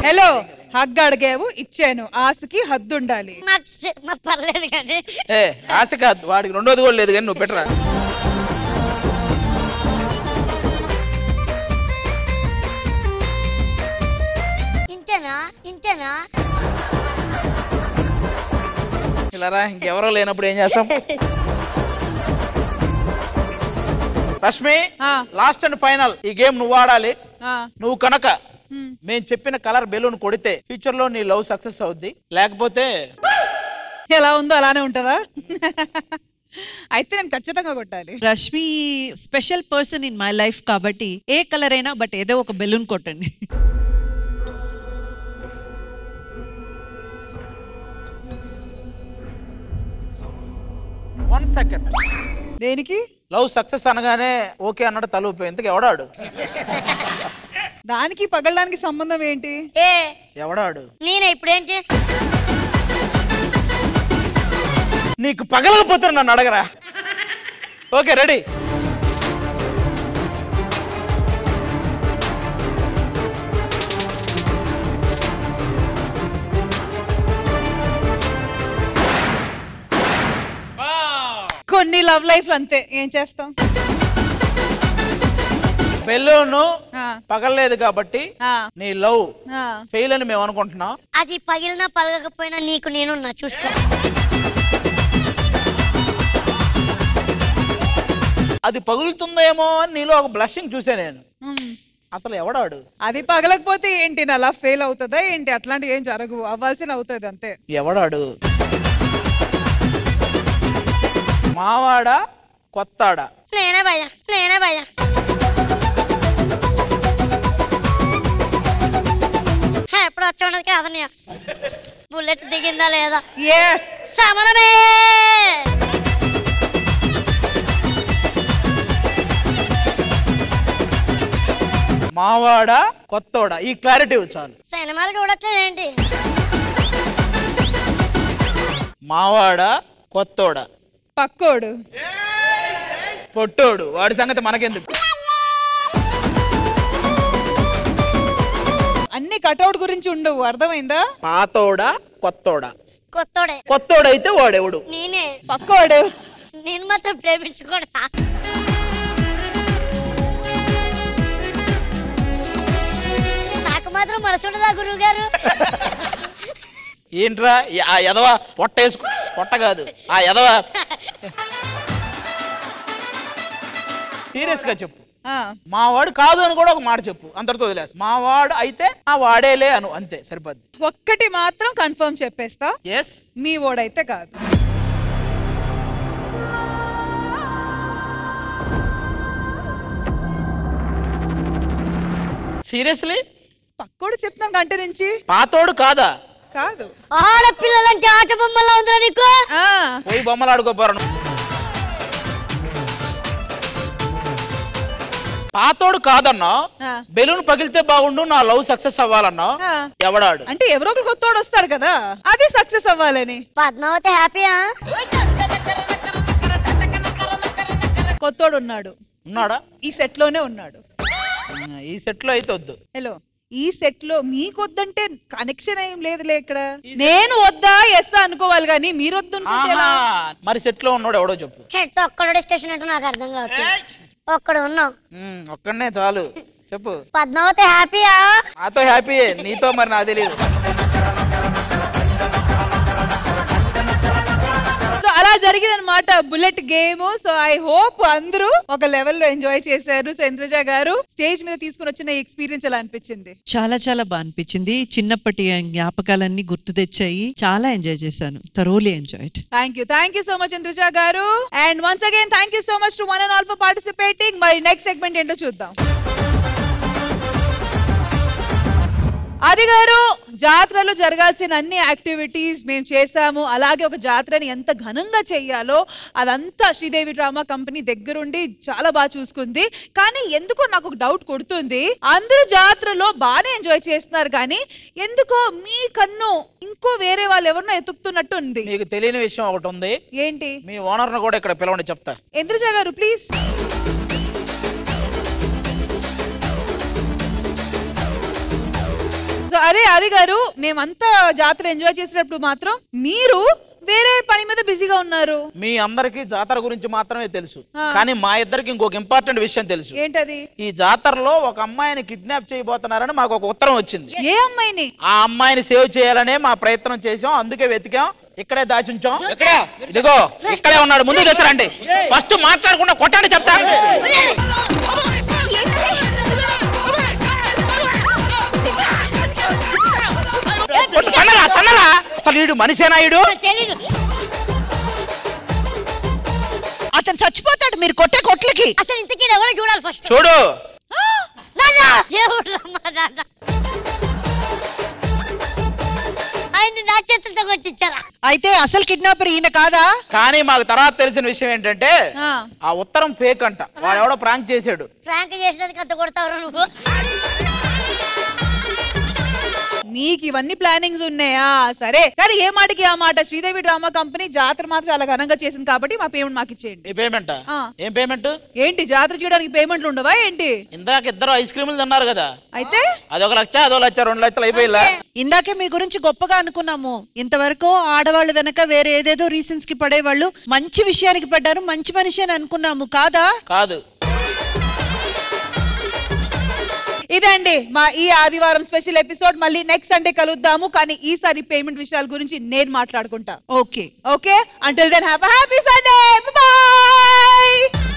హలో, హగ్గు అడిగావు, ఇచ్చాను. ఆశకి హద్దు ఉండాలి. నాకు పర్లేదు కానీ ఆశ కాదు, వాడికి రెండోది కూడా లేదు కానీ నువ్వు పెట్టరా. ఇంతేనా ఇలా రా, ఇంకెవరో లేనప్పుడు ఏం చేస్తాం? రష్మి, లాస్ట్ అండ్ ఫైనల్, ఈ గేమ్ నువ్వు ఆడాలి. నువ్వు కనుక మేము చెప్పిన కలర్ బెలూన్ కొడితే ఫ్యూచర్ లో నీ లవ్ సక్సెస్ అవుద్ది, లేకపోతే ఎలా ఉందో అలానే ఉంటుందా? అయితే నేను ఖచ్చితంగా కొట్టాలి. Rashmi special person in my life కాబట్టి ఏ కలర్ అయినా బట్ ఏదో ఒక బెలూన్ కొట్టండి. One second. దేనికి? లవ్ సక్సెస్ అనగానే ఓకే అన్నాడు తలూపి. ఇంతకు ఎవడాడు? దానికి పగలడానికి సంబంధం ఏంటి? ఎవడాడు? నేనే. ఇప్పుడేంటి? నీకు పగలకపోతే నన్ను అడగరా. Okay, ready? కొన్ని లవ్ లైఫ్ అంతే, ఏం చేస్తాం? బెలూను పగలలేదు కాబట్టి నీ లవ్ ఫెయిల్ అని మేము అనుకుంటున్నాం. అది పగిలినా పగలకపోయినా నీకు నేనున్నా, చూసుకో. అది పగులుతుందేమో అని నీలో ఒక బ్లషింగ్ చూసా నేను. అసలు ఎవడాడు? అది పగలకపోతే ఏంటి, అలా ఫెయిల్ అవుతుందా ఏంటి? అట్లాంటి ఏం జరగవు, అవ్వాల్సిన అవుతుంది అంతే. ఎవడాడు? మావాడా కొత్తాడా? నేనే భయ్యా. ఎప్పుడు వచ్చి ఉండదు కాదన్నయ్య. బుల్లెట్ దిగిందా లేదా? సమరమే. మావాడా కొత్తోడా, ఈ క్లారిటీ చాలు. సినిమాలు చూడట్లేదు ఏంటి? మావాడా కొత్తోడా? పక్కోడు పొట్టోడు, వాడి సంగతి మనకెందుకు? అన్ని కటౌట్ గురించి ఉండవు, అర్థమైందా? పాతోడా కొత్తోడా? కొత్తోడే. కొత్తోడైతే వాడెవడు? నేనే. పక్కోడు. నేను మాత్రం ప్రేమించకూడదా? నాకు మాత్రం మనసు ఉండదా గురువు గారు? ఏంట్రా ఆ ఎదవ పొట్టేసుకు? పొట్ట కాదు, ఆ ఎదవ. సీరియస్ గా చెప్పు. మావాడు కాదు అని కూడా ఒక మాట చెప్పు, అందరితో వదిలేస్తా. మావాడు అయితే ఆ వాడేలే అను, అంతే సరిపోద్ది. ఒక్కటి మాత్రం కన్ఫర్మ్ చెప్పేస్తా, మీ ఓడైతే కాదు. సీరియస్లీ? పక్కోడు చెప్తాం గంట నుంచి. పాతోడు కాదా? కాదు. ఆడపిల్లలంటే ఆట బొమ్మలా ఉందిరా నీకు? పోయి బొమ్మలు ఆడుకోపోరాను. పాతోడు కాదన్నా, బెలూన్ పగిలితే బాగుండు, నా లవ్ సక్సెస్ అవ్వాలన్నా. ఎవడాడు? అంటే ఎవరో ఒకరు కొత్తోడు వస్తాడు కదా, అది సక్సెస్ అవ్వాలని. పద్మావతి హ్యాపీయా? కొత్తోడు ఉన్నాడు. ఉన్నాడా? ఈ సెట్ లోనే ఉన్నాడు. ఈ సెట్ లో అయితే వద్దు. హలో, ఈ సెట్ లో మీకు వద్దంటే కనెక్షన్ ఏం లేదులే ఇక్కడ. నేను వద్దా ఎస్ అనుకోవాలి కానీ మీరు వద్దు. మరి సెట్ లో ఉన్నాడు ఎవడో చెప్పు. ఒక్కడ డిస్కషన్ అంటే నాకు అర్థం కావచ్చు. ఒక్కడ ఉన్నాం. ఒక్కడనే చాలు చెప్పు. పద్మావతి హ్యాపీయా? నాతో హ్యాపీ, నీతో మరి నాకు తెలియదు. సో అలా జరిగిందనమాట bullet game. So I hope అందరూ ఒక లెవెల్లో ఎంజాయ్ చేశారు. సో ఇంద్రజ గారు స్టేజ్ మీద తీసుకుని వచ్చిన ఎక్స్పీరియన్స్ ఎలా అనిపించింది? చాలా చాలా బాగా అనిపించింది. చిన్నప్పటి జ్ఞాపకాలన్నీ గుర్తు తెచ్చాయి. చాలా ఎంజాయ్ చేశాను. Thoroughly enjoyed. Thank you so much Indraja garu. And once again thank you so much to one and all for participating. మరి నెక్స్ట్ సెగ్మెంట్ ఏంటో చూద్దాం. ఆది గారు, జాతరలో జరగాల్సిన అన్ని యాక్టివిటీస్ మేము చేసాము. అలాగే ఒక జాతరని ఎంత ఘనంగా చెయ్యాలో అదంతా శ్రీదేవి డ్రామా కంపెనీ దగ్గరుండి చాలా బాగా చూసుకుంది. కానీ ఎందుకో నాకు ఒక డౌట్ కొడుతుంది. అందరూ జాతరలో బాగానే ఎంజాయ్ చేస్తున్నారు కానీ ఎందుకో మీ కన్ను ఇంకో వేరే వాళ్ళు ఎవరినో ఎతుకుతున్నట్టు ఉంది. మీకు తెలియని విషయం ఒకటి ఉంది. ఏంటి? మీ ఓనర్ ను కూడా ఇక్కడ పిలవండి, చెప్తా. ఇంద్రజ గారు ప్లీజ్. అదే ఆది గారు, మేమంతా జాతర ఎంజాయ్ చేసేటప్పుడు మాత్రం మీరు వేరే పని మీద బిజీగా ఉన్నారు. మీ అందరికి జాతర గురించి మాత్రమే తెలుసు, కానీ మా ఇద్దరికి ఇంకొక ఇంపార్టెంట్ విషయం తెలుసు. ఏంటది? ఈ జాతరలో ఒక అమ్మాయిని కిడ్నాప్ చేయబోతున్నారని మాకు ఒక ఉత్తరం వచ్చింది. ఏ అమ్మాయిని? ఆ అమ్మాయిని సేవ్ చేయాలనే మా ప్రయత్నం చేసాం, అందుకే వెతికాం. ఇక్కడే దాచుంచాం. ఇదిగో ఇక్కడే ఉన్నాడు, ముందు తెచ్చరండి. ఫస్ట్ మాట్లాడకుండా కొట్టండి చెప్తా. అసలు వీడు మనిషేనాయుడు? అతను చచ్చిపోతాడు మీరు కొట్టే కొట్లకి. అసలు ఇంతకీ ఎవరో చూడాలి ఫస్ట్. చూడు. ఆయన నా చేతులతో కొట్టించారా? అయితే అసలు కిడ్నాపర్ ఈయన కాదా? కానీ మాకు తర్వాత తెలిసిన విషయం ఏంటంటే ఆ ఉత్తరం ఫేక్ అంట. వాడు ఎవడో ప్రాంక్ చేశాడు. ప్రాంక్ చేసినందుకు అంత కొడతావురా నువ్వు? మీకు ఇవన్నీ ప్లానింగ్స్ ఉన్నాయా? సరే సరే, ఏ మాటకి ఆ మాట. శ్రీదేవి డ్రామా కంపెనీ జాతర మాత్రం చాలా ఘనంగా చేసింది కాబట్టి మా పేమెంట్ మాకు ఇచ్చేయండి. పేమెంట్? ఏం పేమెంట్? ఏంటి జాతర చేయడానికి పేమెంట్లు ఉండవా ఏంటి? ఇందాక ఇద్దరు ఐస్ క్రీములు తిన్నారు కదా, అయితే అదొక లక్ష, అదో లక్ష, 2 లక్షలు అయిపోయిలా. ఇందాకే మీ గురించి గొప్పగా అనుకున్నాము. ఇంతవరకు ఆడవాళ్ళు వెనక వేరే ఏదేదో రీజన్స్ కి పడేవాళ్ళు మంచి విషయానికి పడ్డారు, మంచి మనిషి అని అనుకున్నాము. కాదా? కాదు. ఇదండి మా ఈ ఆదివారం స్పెషల్ ఎపిసోడ్. మళ్ళీ నెక్స్ట్ సండే కలుద్దాము, కానీ ఈసారి పేమెంట్ విషయాల గురించి నేను మాట్లాడుకుంటా. Okay okay, until then have a happy Sunday. Bye by.